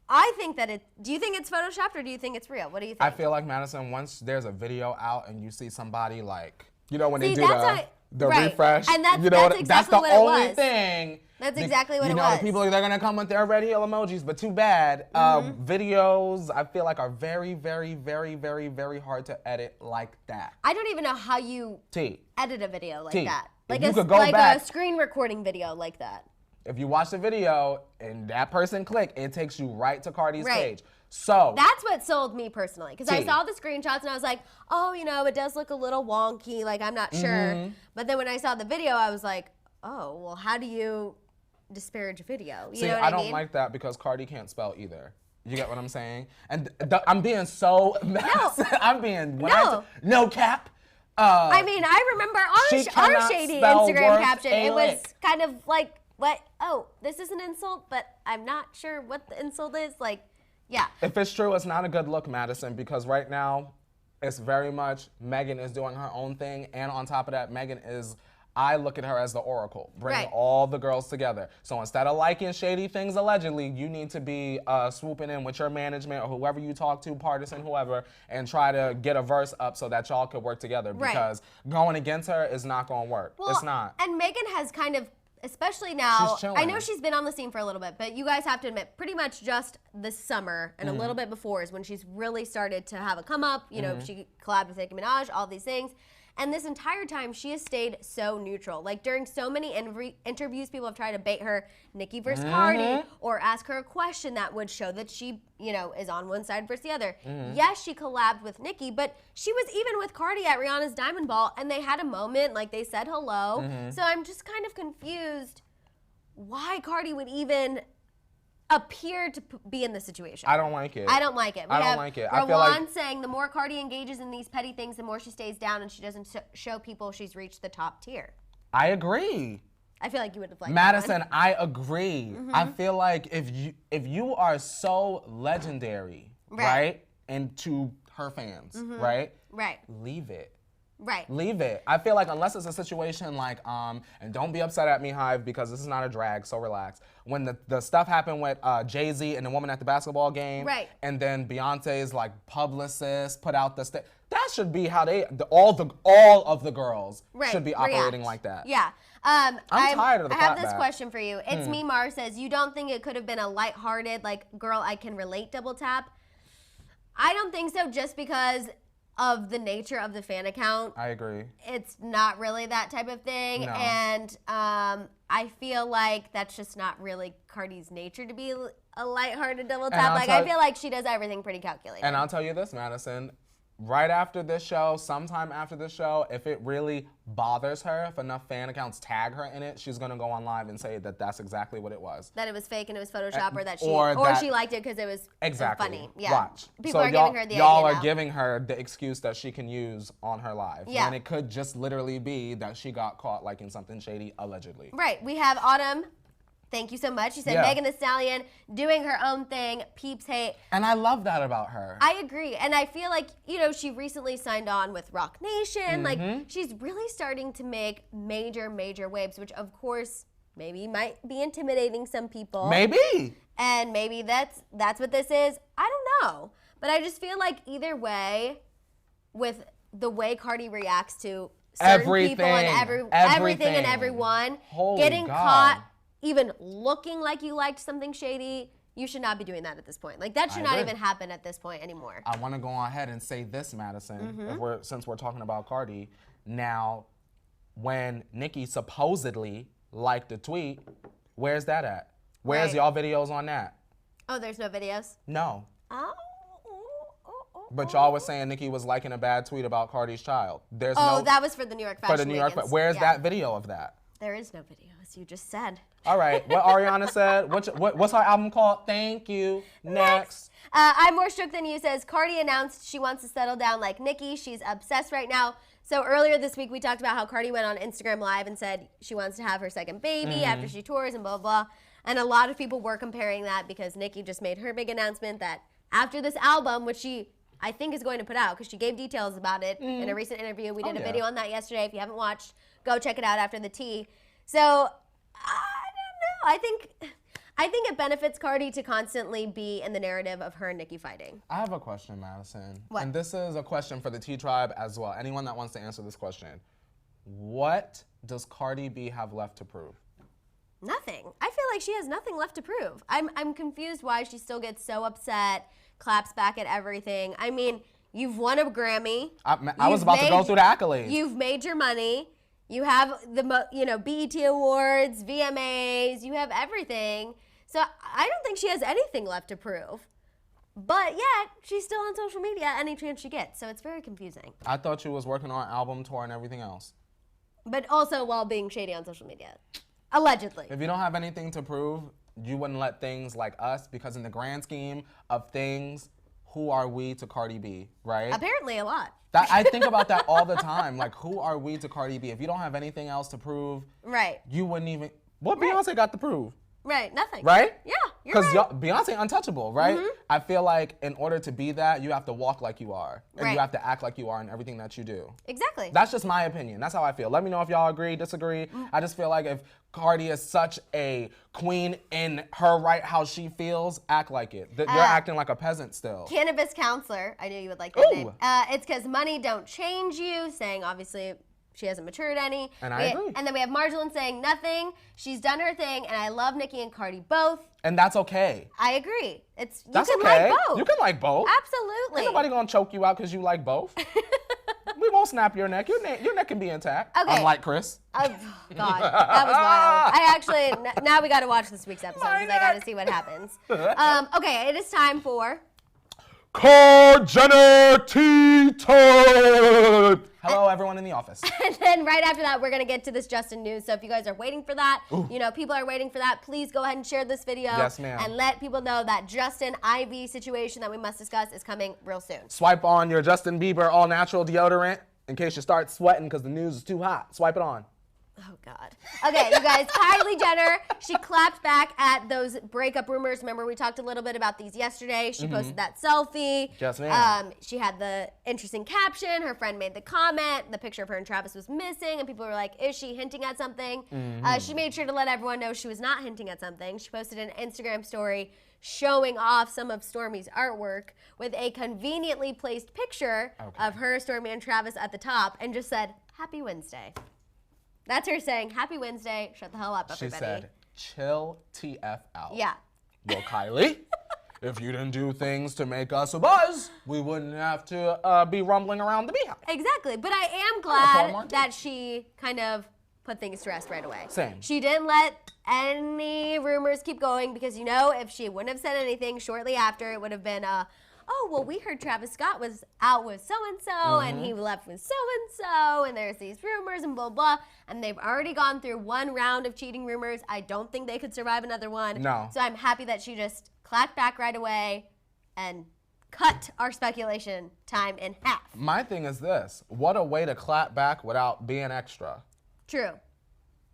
I think that do you think it's photoshopped or do you think it's real? What do you think? I feel like, Madison, once there's a video out and you see somebody like, you know, when they do the refresh, and that's exactly that's the what it only was. thing. That's exactly what it was. You know, the people, they're going to come with their red heel emojis, but too bad. Videos, I feel like, are very, very, very, very, very hard to edit like that. I don't even know how you edit a video like that. Like a screen recording video like that. If you watch the video and that person click, it takes you right to Cardi's page. So that's what sold me personally, because I saw the screenshots and I was like, oh, you know, it does look a little wonky, like I'm not sure. But then when I saw the video, I was like, oh, well, how do you disparage a video? You know what I mean? don't like that because Cardi can't spell either. You get what I'm saying? And I'm being so I'm being no cap. I mean, I remember our shady Instagram caption. It was kind of like, what? Oh, this is an insult, but I'm not sure what the insult is. Like, yeah. If it's true, it's not a good look, Madison, because right now, it's very much Megan is doing her own thing, and on top of that, I look at her as the oracle, bringing all the girls together. So instead of liking shady things allegedly, you need to be swooping in with your management or whoever you talk to, partisan, whoever, and try to get a verse up so that y'all could work together. Because going against her is not going to work. Well, it's not. And Megan has kind of, especially now, she's chilling. I know she's been on the scene for a little bit, but you guys have to admit, pretty much just this summer and a little bit before is when she's really started to have a come up. You know, she collabed with Nicki Minaj, all these things. And this entire time, she has stayed so neutral. Like during so many interviews, people have tried to bait her Nicki versus Cardi or ask her a question that would show that she, is on one side versus the other. Yes, she collabed with Nicki, but she was even with Cardi at Rihanna's Diamond Ball, and they had a moment, like they said hello. So I'm just kind of confused why Cardi would even appear to be in this situation. I don't like it. I don't like it. I don't like it. Rawan I feel like saying the more Cardi engages in these petty things, the more she stays down and she doesn't show people she's reached the top tier. I agree. I feel like you would have liked Maddison, that one. I agree. I feel like if you are so legendary, right, and to her fans, right, leave it. Right. Leave it. I feel like unless it's a situation like, and don't be upset at me, Hive, because this is not a drag, so relax. When the stuff happened with Jay-Z and the woman at the basketball game, and then Beyonce's like publicist put out the that should be how all of the girls should be operating like that. Yeah. I'm tired of the I have this clapback. question for you. It's me, Mar says, you don't think it could have been a lighthearted, like, girl, I can relate double tap? I don't think so, just because of the nature of the fan account. I agree. It's not really that type of thing. No. And I feel like that's just not really Cardi's nature to be a lighthearted double tap. Like, I feel like she does everything pretty calculated. And I'll tell you this, Maddison. Right after this show, sometime after this show, if it really bothers her, if enough fan accounts tag her in it, she's gonna go on live and say that that's exactly what it was. That it was fake and it was Photoshop, or that she liked it because it was funny. Yeah. Watch. People are giving her the idea y'all are now. giving her the excuse that she can use on her live. Yeah. And it could just literally be that she got caught liking something shady, allegedly. Right. We have Autumn. Thank you so much. She said Megan Thee Stallion doing her own thing, peeps hate. And I love that about her. I agree. And I feel like, she recently signed on with Rock Nation. Like, she's really starting to make major, major waves, which of course maybe might be intimidating some people. Maybe. And maybe that's what this is. I don't know. But I just feel like either way, with the way Cardi reacts to certain people and everything and everyone, getting caught even looking like you liked something shady, you should not be doing that at this point. Like, that should not even happen at this point anymore. I want to go ahead and say this, Maddison, since we're talking about Cardi. Now, when Nicki supposedly liked a tweet, where's that at? Where's y'all videos on that? Oh, there's no videos? No. Oh. But y'all was saying Nicki was liking a bad tweet about Cardi's child. There's that was for the New York Fashion Week. Where's that video of that? There is no video, as you just said. All right, what Ariana said. What's her album called? Thank you. Next. I'm More Shook Than You says, Cardi announced she wants to settle down like Nicki. She's obsessed right now. So earlier this week, we talked about how Cardi went on Instagram Live and said she wants to have her second baby after she tours and blah, blah, blah. And a lot of people were comparing that because Nicki just made her big announcement that after this album, which she, I think, is going to put out, because she gave details about it in a recent interview. We did a video on that yesterday. If you haven't watched, go check it out after the tea. So, I don't know. I think it benefits Cardi to constantly be in the narrative of her and Nicki fighting. I have a question, Maddison. What? And this is a question for the T Tribe as well. Anyone that wants to answer this question. What does Cardi B have left to prove? Nothing. I feel like she has nothing left to prove. I'm confused why she still gets so upset, claps back at everything. I mean, you've won a Grammy. I was about to go through the accolades. You've made your money. You have the BET Awards, VMAs. You have everything. So I don't think she has anything left to prove. But yet, she's still on social media any chance she gets. So it's very confusing. I thought she was working on an album tour and everything else. But also while being shady on social media. Allegedly. If you don't have anything to prove, you wouldn't let things like us, because in the grand scheme of things, who are we to Cardi B, right? Apparently a lot. I think about that all the time. Like, who are we to Cardi B? If you don't have anything else to prove, you wouldn't even. What Beyonce got to prove? Right, nothing. Right? Yeah, you're right. Beyonce untouchable, right? I feel like in order to be that, you have to walk like you are. And you have to act like you are in everything that you do. Exactly. That's just my opinion. That's how I feel. Let me know if y'all agree, disagree. I just feel like if Cardi is such a queen in her right, how she feels, act like it. You're acting like a peasant still. Cannabis counselor. I knew you would like that name. It's because money don't change you, saying obviously she hasn't matured any. And I agree. And then we have Marjolaine saying nothing. She's done her thing, and I love Nicki and Cardi both. And that's okay. I agree. That's okay. Like both. You can like both. Absolutely. Ain't nobody gonna choke you out because you like both. We won't snap your neck. Your neck can be intact. Okay. Unlike Chris. Oh, God, that was wild. I actually, now we got to watch this week's episode because I got to see what happens. Okay, it is time for... Call Jenner Tea Time. Hello, everyone in the office. And then right after that, we're going to get to this Justin news. So if you guys are waiting for that, you know, people are waiting for that, please go ahead and share this video. Yes, ma'am. And let people know that Justin IV situation that we must discuss is coming real soon. Swipe on your Justin Bieber all-natural deodorant in case you start sweating because the news is too hot. Swipe it on. Oh, God. Okay, you guys, Kylie Jenner, she clapped back at those breakup rumors. Remember, we talked a little bit about these yesterday. She posted that selfie. Yes, ma'am. She had the interesting caption. Her friend made the comment. The picture of her and Travis was missing, and people were like, is she hinting at something? She made sure to let everyone know she was not hinting at something. She posted an Instagram story showing off some of Stormi's artwork with a conveniently placed picture of her, Stormi, and Travis at the top, and just said, Happy Wednesday. That's her saying, Happy Wednesday, shut the hell up, everybody. She said, chill TF out. Yeah. Well, Kylie, if you didn't do things to make us a buzz, we wouldn't have to be rumbling around the beehive. Exactly, but I am glad that she kind of put things to rest right away. Same. She didn't let any rumors keep going because, you know, if she wouldn't have said anything shortly after, it would have been oh, well, we heard Travis Scott was out with so-and-so, and he left with so-and-so, and there's these rumors and blah, blah, and they've already gone through one round of cheating rumors. I don't think they could survive another one. No. So I'm happy that she just clapped back right away and cut our speculation time in half. My thing is this. What a way to clap back without being extra. True.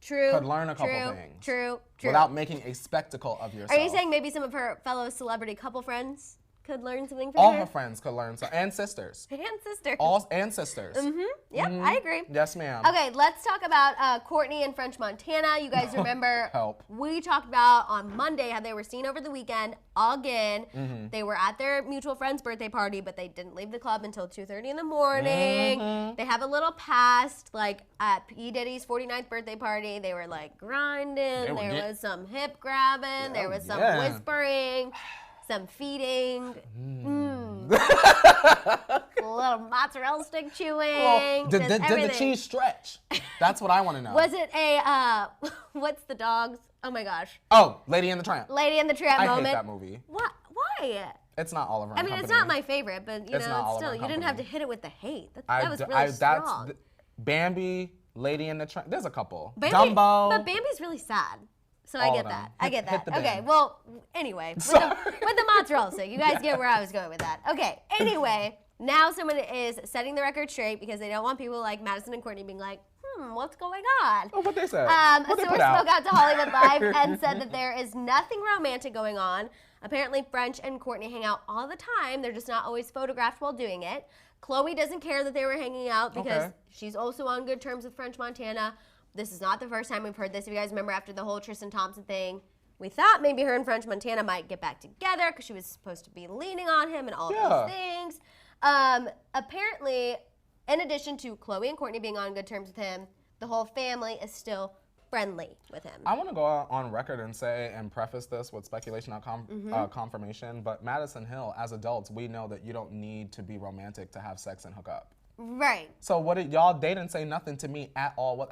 Could learn a couple things. True. Without making a spectacle of yourself. Are you saying maybe some of her fellow celebrity couple friends could learn something from her? All her friends could learn something. And sisters. And sisters. And sisters. Yep, I agree. Yes, ma'am. Okay, let's talk about Kourtney and French Montana. You guys remember we talked about on Monday how they were seen over the weekend again. They were at their mutual friend's birthday party, but they didn't leave the club until 2:30 in the morning. They have a little past, like at P. Diddy's 49th birthday party, they were like grinding. There was some hip grabbing. There was some whispering. Some feeding, a little mozzarella stick chewing. Did the cheese stretch? That's what I want to know. Was it a, what's the dog's? Oh my gosh. Oh, Lady and the Tramp. Lady and the Tramp moment. I hate that movie. What? Why? It's not Oliver and Company. I mean, it's not my favorite, but you know, still, you didn't have to hit it with the hate. That was really strong. Bambi, Lady and the Tramp. There's a couple. Dumbo. But Bambi's really sad. So I get that. I get that. Okay, well, anyway, with the mozzarella stick, you guys get where I was going with that. Okay, anyway, now someone is setting the record straight because they don't want people like Maddison and Courtney being like, what's going on? Oh, what they said? A source spoke out to Hollywood Live and said that there is nothing romantic going on. Apparently, French and Kourtney hang out all the time. They're just not always photographed while doing it. Khloe doesn't care that they were hanging out because she's also on good terms with French Montana. This is not the first time we've heard this. If you guys remember after the whole Tristan Thompson thing, we thought maybe her and French Montana might get back together because she was supposed to be leaning on him and all of these things. Apparently, in addition to Khloe and Kourtney being on good terms with him, the whole family is still friendly with him. I want to go on record and say and preface this with speculation, not confirmation, but Madison Hill, as adults, we know that you don't need to be romantic to have sex and hook up. Right. So they didn't say nothing to me at all.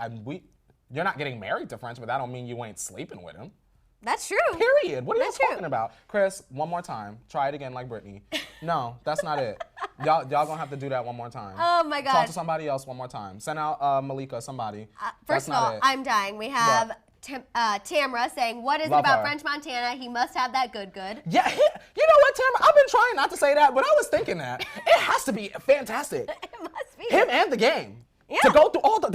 You're not getting married to French, but that don't mean you ain't sleeping with him. That's true. Period. What are you talking about? Chris, one more time. Try it again like Britney. No, that's not it. Y'all gonna have to do that one more time. Oh my God. Talk to somebody else one more time. Send out Malika, somebody. First of all, I'm dying. We have Tamra saying, what is it about French Montana? He must have that good. Yeah, you know what, Tamra? I've been trying not to say that, but I was thinking that. It has to be fantastic. It must be. Him and the game. Yeah. To go through all the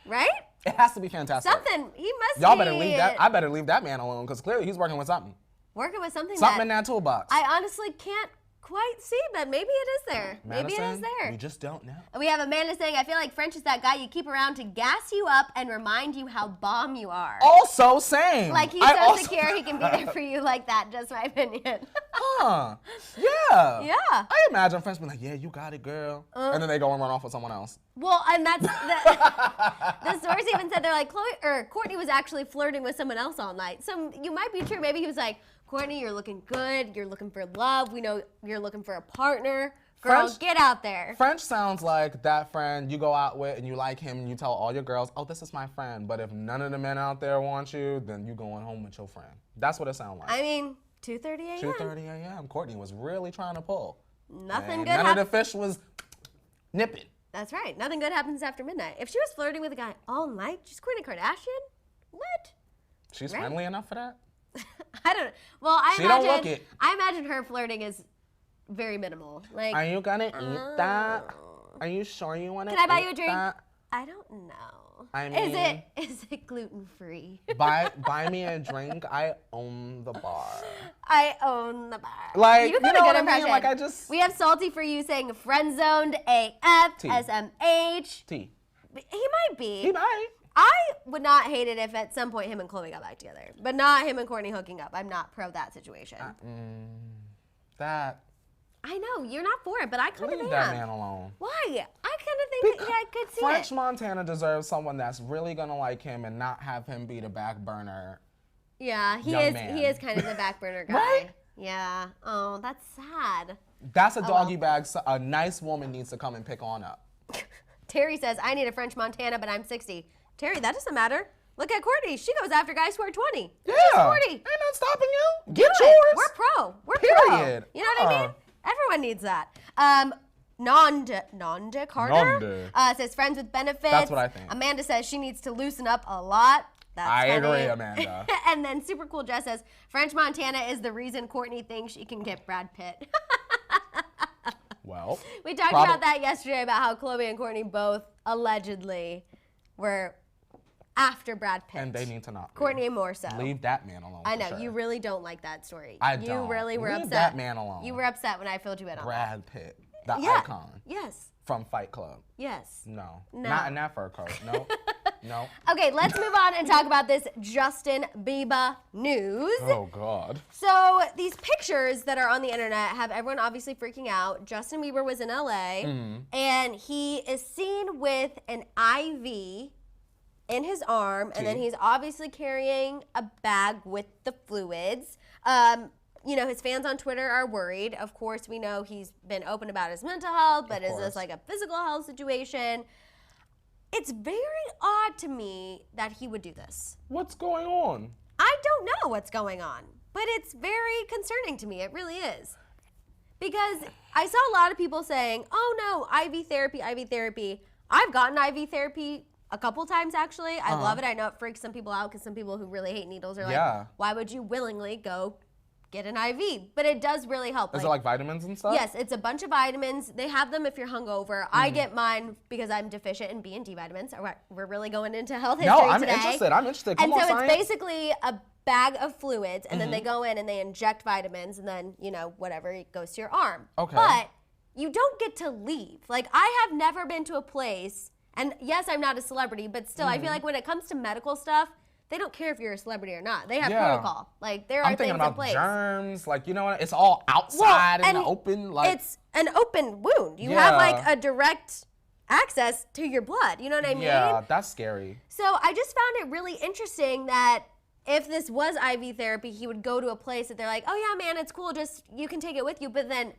right? It has to be fantastic. Something. He must Y'all better leave that. I better leave that man alone because clearly he's working with something. Working with something in that toolbox. I honestly can't quite see, but maybe it is there. Maybe it is there. We just don't know. We have Amanda saying, I feel like French is that guy you keep around to gas you up and remind you how bomb you are. Also same. Like he's so secure he can be there for you like that, just my opinion. Huh. Yeah. Yeah. I imagine French being like, yeah, you got it, girl. And then they go and run off with someone else. Well, and that's the source even said they're like Kourtney was actually flirting with someone else all night. So you might be true. Maybe he was like, Kourtney, you're looking good. You're looking for love. We know you're looking for a partner Girl, get out there. French sounds like that friend you go out with and you like him and you tell all your girls, oh, this is my friend. But if none of the men out there want you, then you going home with your friend. That's what it sounds like. I mean, 2:30 a.m. 2:30 a.m. Kourtney was really trying to pull. Nothing good None of the fish was nipping. That's right. Nothing good happens after midnight. If she was flirting with a guy all night, she's Kourtney Kardashian? What? She's friendly enough for that? I don't know. Well, She don't look it. I imagine her flirting is very minimal. Like, are you gonna eat that? Are you sure you want to eat can I buy you a drink? that? I don't know. I mean, is it gluten free? buy me a drink. I own the bar. I own the bar. Like, you got know a what good I mean? impression. Like, I just... We have Salty for You saying friend zoned AF, T. SMH. T. He might be. He might. I would not hate it if at some point him and Khloe got back together, but not him and Kourtney hooking up. I'm not pro that situation. That... I know, you're not for it, but I kind of am. Leave that man alone. Why? I kind of think that, I could see French it. Montana deserves someone that's really gonna like him and not have him be the back burner. Yeah, he young is. man. He is kind of the back burner guy. Right? Yeah. Oh, that's sad. That's a doggy bag a nice woman needs to come and pick on up. Terry says, I need a French Montana, but I'm 60. Terry, that doesn't matter. Look at Kourtney. She goes after guys who are 20. Yeah. She's 40. Ain't nothing stopping you. Get Do it. yours. We're pro. We're Period. pro. You know what I mean? Everyone needs that. Nanda Carter says friends with benefits. That's what I think. Amanda says she needs to loosen up a lot. That's I funny. agree, Amanda. And then Super Cool Jess says French Montana is the reason Kourtney thinks she can get Brad Pitt. Well, we talked about that yesterday about how Khloe and Kourtney both allegedly were after Brad Pitt. and they need to not. be. Kourtney more so. Leave that man alone. I for know, sure. you really don't like that story. I You don't. really were Leave upset. that man alone. You were upset when I filled you in on that. Brad Pitt, the Yeah. icon Yes. from Fight Club. Yes. No. No. Not in that fur coat. No. No. Okay, let's move on and talk about this Justin Bieber news. Oh God. So these pictures that are on the internet have everyone obviously freaking out. Justin Bieber was in LA and he is seen with an IV in his arm, and then he's obviously carrying a bag with the fluids. You know, his fans on Twitter are worried. Of course, we know he's been open about his mental health, but is this like a physical health situation? It's very odd to me that he would do this. What's going on? I don't know what's going on, but it's very concerning to me. It really is. Because I saw a lot of people saying, oh no, IV therapy, IV therapy. I've gotten IV therapy a couple times actually. I love it. I know it freaks some people out because some people who really hate needles are like, why would you willingly go get an IV? But it does really help. Is it like vitamins and stuff? Yes, it's a bunch of vitamins. They have them if you're hungover. I get mine because I'm deficient in B and D vitamins. All right, we're really going into health history No, I'm today. interested. I'm interested. Come And on, so science. it's basically a bag of fluids, and then they go in and they inject vitamins, and then, you know, whatever, it goes to your arm. Okay. But you don't get to leave. Like, I have never been to a place, and yes, I'm not a celebrity, but still, I feel like when it comes to medical stuff, they don't care if you're a celebrity or not. They have protocol. Like, there are I'm things thinking about in place. germs. Like, you know what? It's all outside in the open. Like, it's an open wound. You have like a direct access to your blood. You know what I mean? yeah, that's scary. So I just found it really interesting that if this was IV therapy, he would go to a place that they're like, oh yeah, man, it's cool. Just, you can take it with you. But then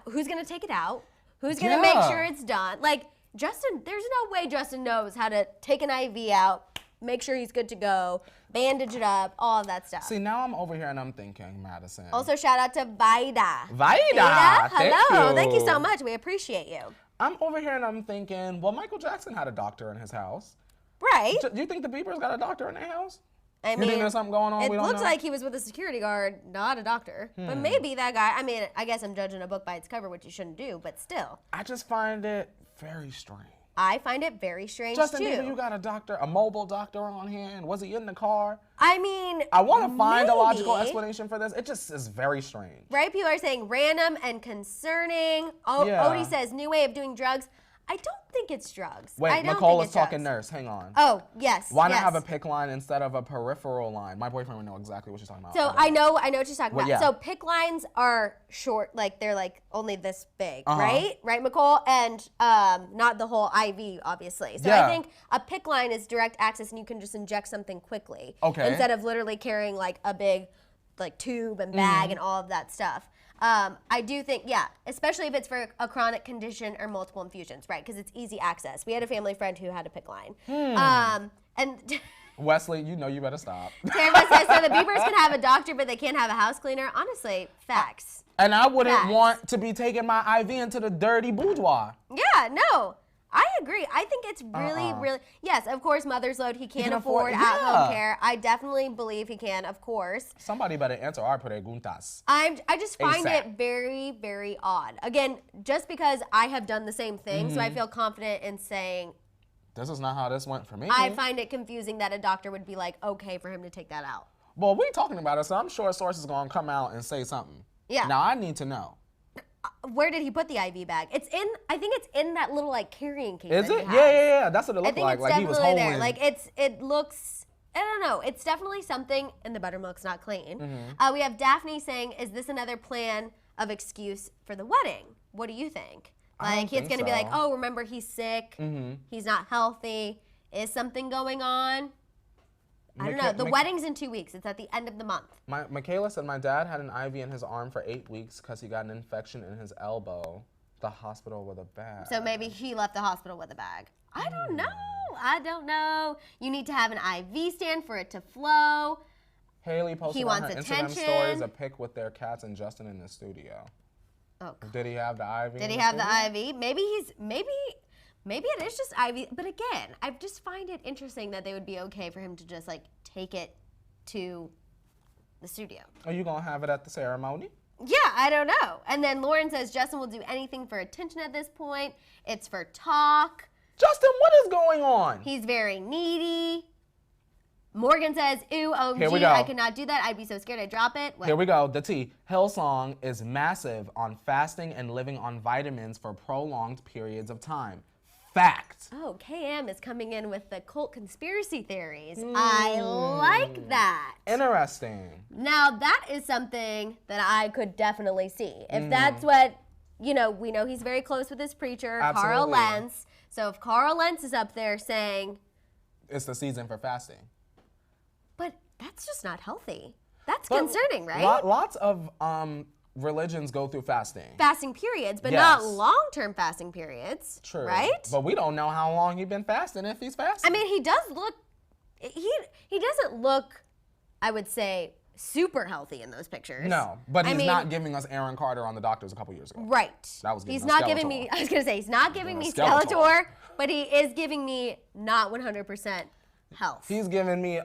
who's going to take it out? Who's going to make sure it's done? Like, Justin, there's no way Justin knows how to take an IV out, make sure he's good to go, bandage it up, all of that stuff. See, now I'm over here and I'm thinking, Maddison. Also, shout out to Vida. Vida, hello. Thank you so much. We appreciate you. I'm over here and I'm thinking, well, Michael Jackson had a doctor in his house. Right. Do you think the Biebers got a doctor in their house? I You mean, think there's something going on? it we don't looks know? like he was with a security guard, not a doctor. But maybe that guy, I mean, I guess I'm judging a book by its cover, which you shouldn't do, but still. I just find it very strange. I find it very strange, Justin too. Bieber, you got a doctor, a mobile doctor on hand. Was he in the car? I mean, I want to find a logical maybe. explanation for this. It just is very strange. Right? People are saying random and concerning. Odie says, new way of doing drugs. I don't think it's drugs. I Wait, don't Nicole think is it's talking drugs. nurse. Hang on. Oh, yes. Why not yes. have a PIC line instead of a peripheral line? My boyfriend would know exactly what she's talking about. So I know what you're talking Well, about. yeah. So PIC lines are short, like they're like only this big, right? Right, McCall? And not the whole IV, obviously. So I think a PIC line is direct access and you can just inject something quickly. Okay. Instead of literally carrying like a big like tube and bag and all of that stuff. I do think, especially if it's for a chronic condition or multiple infusions, right? Because it's easy access. We had a family friend who had a PICC line. And Wesley, you better stop. Tamara says, so the Biebers can have a doctor, but they can't have a house cleaner. Honestly, facts. And I wouldn't want to be taking my IV into the dirty boudoir. Yeah, no. I agree. I think it's really, really, yes, of course, mother's load, he can't afford at-home care. I definitely believe he can, of course. Somebody better answer our preguntas. I just find it very, very odd. Again, just because I have done the same thing, so I feel confident in saying, this is not how this went for me. I find it confusing that a doctor would be like, okay for him to take that out. Well, we talking about it, so I'm sure a source is going to come out and say something. Yeah. Now, I need to know. Where did he put the IV bag? I think it's in that little like carrying case. Is it? Yeah. That's what it looked like. Like he was holding. there. Like it looks. I don't know. It's definitely something, and the buttermilk's not clean. We have Daphne saying, "Is this another plan of excuse for the wedding? What do you think? Like he's gonna be like, oh, remember he's sick. He's not healthy. Is something going on? I don't know. The wedding's in 2 weeks. It's at the end of the month. Michaela said, my dad had an IV in his arm for 8 weeks because he got an infection in his elbow. The hospital with a bag. So maybe he left the hospital with a bag. I don't know. You need to have an IV stand for it to flow. Haley posted on her Instagram stories a pic with their cats and Justin in the studio. Oh, God. Did he have the IV? Did he have the IV? Maybe it is just IV, but again, I just find it interesting that they would be okay for him to just like take it to the studio. Are you gonna have it at the ceremony? Yeah, I don't know. And then Lauren says Justin will do anything for attention at this point. It's for talk. Justin, what is going on? He's very needy. Morgan says, ew, Here we OMG, go. I could not do that. I'd be so scared I'd drop it. What? Here we go. The T. Hillsong is massive on fasting and living on vitamins for prolonged periods of time. Fact. Oh, KM is coming in with the cult conspiracy theories. I like that. Interesting. Now, that is something that I could definitely see. If that's what, we know he's very close with his preacher, Carl Lentz. So if Carl Lentz is up there saying, it's the season for fasting. But that's just not healthy. That's concerning, right? Lots of religions go through fasting. Fasting periods, but not long-term fasting periods. True. Right? But we don't know how long he's been fasting if he's fasting. I mean, he does look, he doesn't look, I would say, super healthy in those pictures. No, but he's not giving us Aaron Carter on the Doctors a couple years ago. Right. That was he's not giving me, I was going to say, he's not giving me Skeletor, but he is giving me not 100% health. He's giving me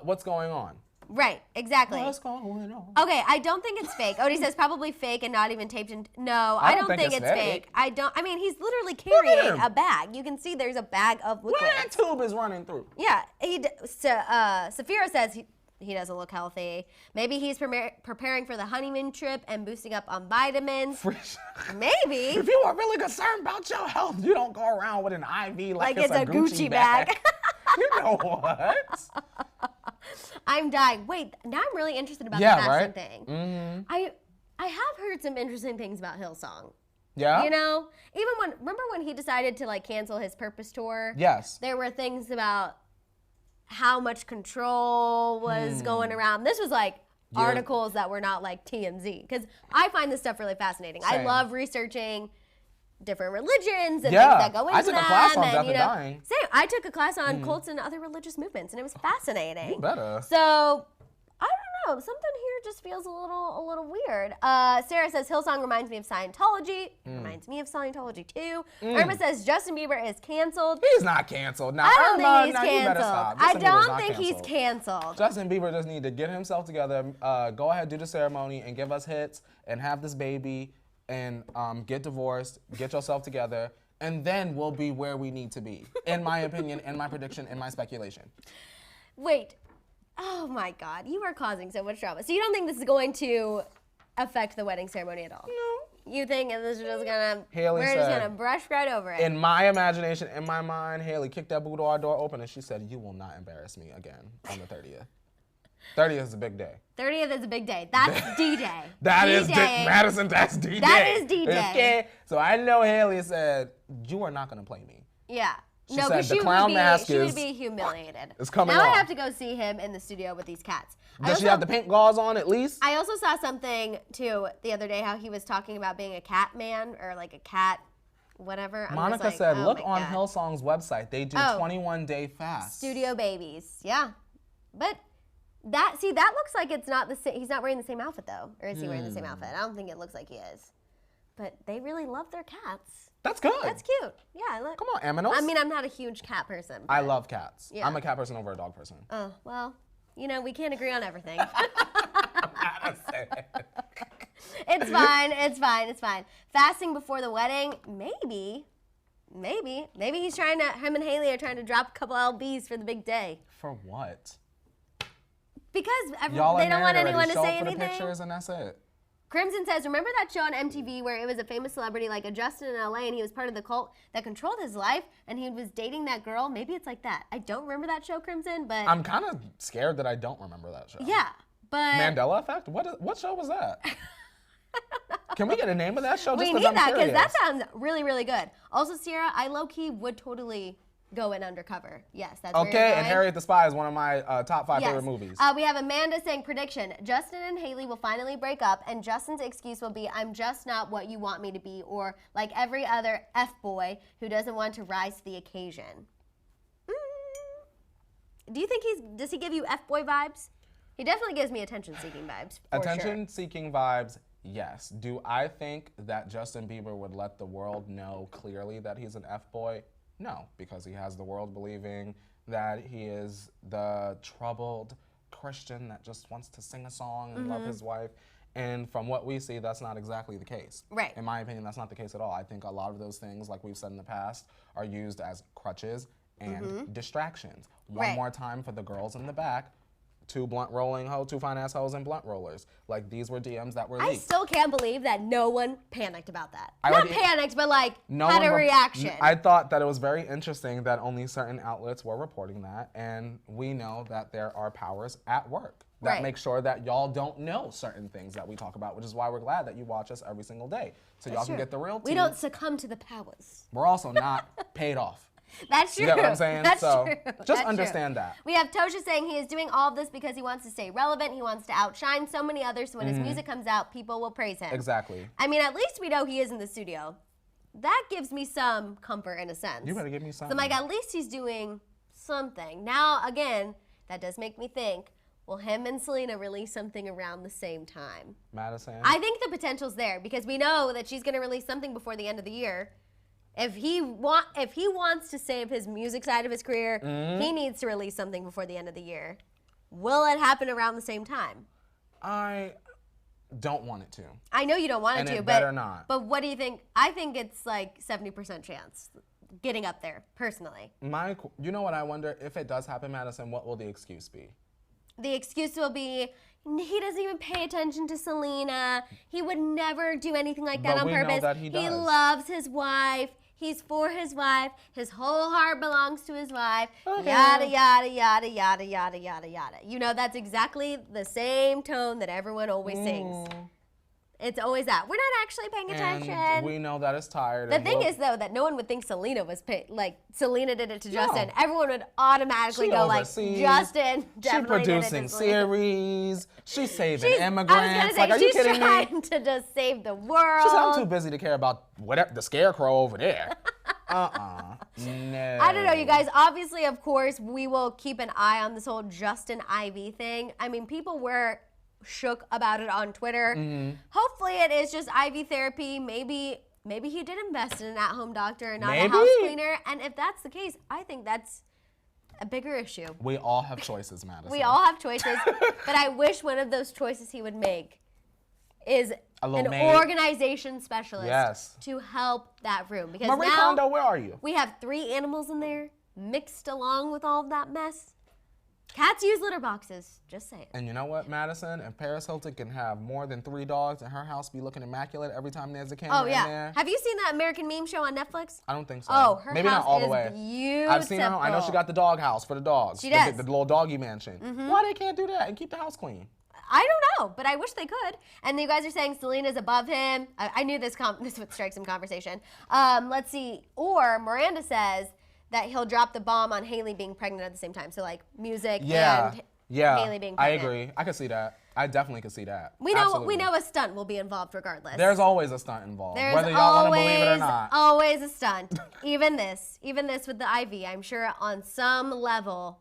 what's going on. Right, exactly. What's going on? Okay, I don't think it's fake. Odie says probably fake and not even taped in. No, I don't think it's fake. I mean, he's literally carrying a bag. You can see there's a bag of liquid. Where that tube is running through. Yeah, Safira says he doesn't look healthy. Maybe he's preparing for the honeymoon trip and boosting up on vitamins. Maybe. If you are really concerned about your health, you don't go around with an IV like it's a Gucci bag. You know what? I'm dying. Wait, now I'm really interested about the fashion thing. Mm-hmm. I have heard some interesting things about Hillsong. Yeah? Remember when he decided to like cancel his Purpose tour? Yes. There were things about how much control was going around. This was like articles that were not like TMZ, because I find this stuff really fascinating. Same. I love researching different religions and things that go into them. I took a class on death and dying. Same. I took a class on cults and other religious movements, and it was fascinating. You better. So I don't know. Something here just feels a little weird. Sarah says Hillsong reminds me of Scientology. Reminds me of Scientology too. Irma says Justin Bieber is canceled. He's not canceled. Now, I don't think he's you better canceled. stop. I don't think he's canceled. Justin Bieber just need to get himself together. Go ahead, do the ceremony, and give us hits, and have this baby, and get divorced, get yourself together, and then we'll be where we need to be. In my opinion, in my prediction, in my speculation. Wait. Oh my God, you are causing so much drama. So you don't think this is going to affect the wedding ceremony at all? No. You think this is just gonna, we're just gonna brush right over it? In my imagination, in my mind, Haley kicked that boudoir door open and she said, you will not embarrass me again on the 30th. 30th is a big day. 30th is a big day. That's D-Day. That is Maddison, that's D-Day. That is D-Day. Okay? So I know Haley said, you are not gonna play me. Yeah. She said the clown mask she would be humiliated. It's coming now off. I have to go see him in the studio with these cats. Does she have the pink gauze on at least? I also saw something, too, the other day, how he was talking about being a cat man or like a cat whatever. Monica said, look on Hillsong's website. They do 21-day fast. Studio babies. Yeah. But that looks like it's not the same. He's not wearing the same outfit, though. Or is he wearing the same outfit? I don't think it looks like he is. But they really love their cats. That's good. That's cute. Yeah. Come on, Aminos. I mean, I'm not a huge cat person. I love cats. Yeah. I'm a cat person over a dog person. Oh, well, you know, we can't agree on everything. It's fine. It's fine. It's fine. Fasting before the wedding, maybe he's trying to. Him and Haley are trying to drop a couple lbs for the big day. For what? Because they Y'all don't want already. anyone to Show say for anything. The pictures and that's it. Crimson says, remember that show on MTV where it was a famous celebrity like a Justin in LA and he was part of the cult that controlled his life and he was dating that girl? Maybe it's like that. I don't remember that show, Crimson, but I'm kind of scared that I don't remember that show. Yeah, but Mandela Effect? What show was that? Can we get a name of that show? We need that because that sounds really, really good. Also, Sierra, I low-key would totally go in undercover. Yes, that's okay. And Harriet the Spy is one of my top 5 favorite movies. We have Amanda saying prediction: Justin and Haley will finally break up, and Justin's excuse will be, "I'm just not what you want me to be," or like every other f-boy who doesn't want to rise to the occasion. Do you think does he give you f-boy vibes? He definitely gives me attention-seeking vibes. Attention-seeking vibes. Yes. Do I think that Justin Bieber would let the world know clearly that he's an f-boy? No, because he has the world believing that he is the troubled Christian that just wants to sing a song and love his wife. And from what we see, that's not exactly the case. Right. In my opinion, that's not the case at all. I think a lot of those things, like we've said in the past, are used as crutches and distractions. One more time for the girls in the back. 2 fine ass hoes and blunt rollers. Like, these were DMs that were leaked. I still can't believe that no one panicked about that. Not panicked, but like had a reaction. I thought that it was very interesting that only certain outlets were reporting that, and we know that there are powers at work that make sure that y'all don't know certain things that we talk about, which is why we're glad that you watch us every single day, so y'all can get the real tea. We don't succumb to the powers. We're also not paid off. That's true. You get what I'm saying? That's so true. Just understand that. We have Tosha saying he is doing all of this because he wants to stay relevant. He wants to outshine so many others. So when his music comes out, people will praise him. Exactly. I mean, at least we know he is in the studio. That gives me some comfort in a sense. You better give me something. So I'm like, at least he's doing something. Now, again, that does make me think, will him and Selena release something around the same time? Madison? I think the potential's there because we know that she's going to release something before the end of the year. If he wants to save his music side of his career, he needs to release something before the end of the year. Will it happen around the same time? I don't want it to. I know you don't want it to, but better not. But what do you think? I think it's like 70% chance getting up there, personally. You know what I wonder? If it does happen, Madison, what will the excuse be? The excuse will be, he doesn't even pay attention to Selena. He would never do anything like that on purpose. Know that he does. He loves his wife. He's for his wife. His whole heart belongs to his wife. Okay. Yada, yada, yada, yada, yada, yada, yada. You know, that's exactly the same tone that everyone always sings. It's always that. We're not actually paying attention. And we know that it's tired. The thing is, though, that no one would think Selena was Selena did it to Justin. Everyone would automatically go overseas. Justin definitely She's producing series. She's saving immigrants. I was gonna say, are you kidding me? She's trying to just save the world. I'm too busy to care about whatever the scarecrow over there. No. I don't know, you guys. Obviously, of course, we will keep an eye on this whole Justin Ivy thing. I mean, people were shook about it on Twitter. Hopefully it is just IV therapy. Maybe he did invest in an at-home doctor and not a house cleaner. And if that's the case, I think that's a bigger issue. We all have choices, Madison. We all have choices, but I wish one of those choices he would make is an organization specialist to help that room. Because Marie Kondo, where are you? We have 3 animals in there mixed along with all of that mess. Cats use litter boxes, just saying. And you know what, Madison? If Paris Hilton can have more than 3 dogs and her house be looking immaculate every time there's a camera in there. Have you seen that American Meme show on Netflix? I don't think so. Oh, her Maybe house not all is the way. beautiful. I've seen her. I know she got the dog house for the dogs. She does. The little doggy mansion. Why they can't do that and keep the house clean? I don't know, but I wish they could. And you guys are saying Selena's above him. I knew this would strike some conversation. Let's see. Or Miranda says that he'll drop the bomb on Hailey being pregnant at the same time. So like music Yeah. and Yeah. Hailey being I pregnant. agree. I could see that. I definitely could see that. We know Absolutely. a stunt will be involved regardless. There's always a stunt involved, There's whether y'all want to believe it or not. Always a stunt. Even this with the IV, I'm sure on some level.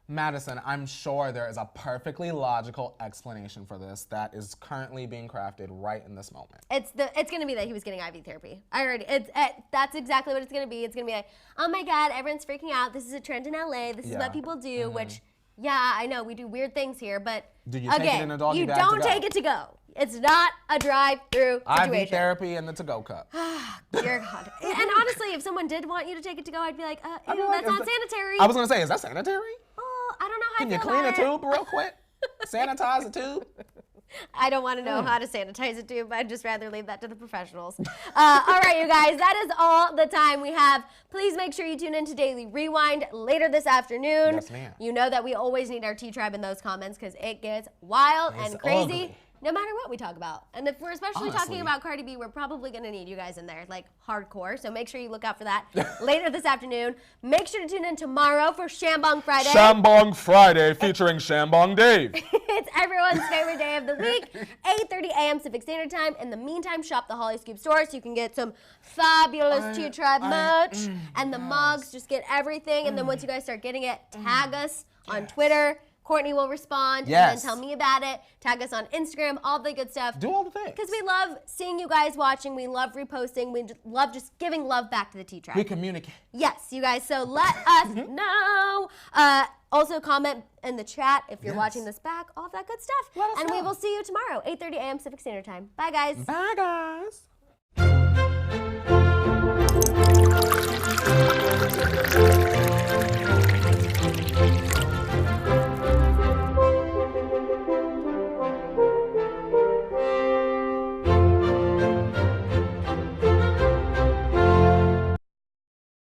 Madison, I'm sure there is a perfectly logical explanation for this that is currently being crafted right in this moment. It's gonna be that he was getting IV therapy. That's exactly what it's gonna be. It's gonna be like, oh my God, everyone's freaking out. This is a trend in LA. This is what people do. Which, yeah, I know we do weird things here, but Do you take it in a doggy you bag don't to go? take it to go. It's not a drive-through situation. IV therapy in the to-go cup. Dear God. And honestly, if someone did want you to take it to go, I'd be like, I'd be ew, like, that's is not sanitary. I was gonna say, is that sanitary? Oh, I don't know how Can I you feel clean a about it. tube real quick? Sanitize the tube? I don't want to know how to sanitize a tube. I'd just rather leave that to the professionals. All right, you guys, that is all the time we have. Please make sure you tune in to Daily Rewind later this afternoon. Yes, ma'am. You know that we always need our T-Tribe in those comments because it gets wild It's and crazy. ugly. No matter what we talk about. And if we're especially Honestly. talking about Cardi B, we're probably going to need you guys in there, like hardcore. So make sure you look out for that later this afternoon. Make sure to tune in tomorrow for Shambong Friday. Shambong Friday featuring Shambong Dave. It's everyone's favorite day of the week, 8:30 a.m. Pacific Standard Time. In the meantime, shop the Hollyscoop store so you can get some fabulous T-Tribe merch and the mugs. Just get everything. And then once you guys start getting it, tag us on Twitter. Kourtney will respond and then tell me about it. Tag us on Instagram, all the good stuff. Do all the things. Because we love seeing you guys watching. We love reposting. We love just giving love back to the T-Tribe. We communicate. Yes, you guys. So let us know. Also, comment in the chat if you're watching this back. All of that good stuff. Let us and know. we will see you tomorrow, 8:30 a.m. Pacific Standard Time. Bye, guys. Bye, guys.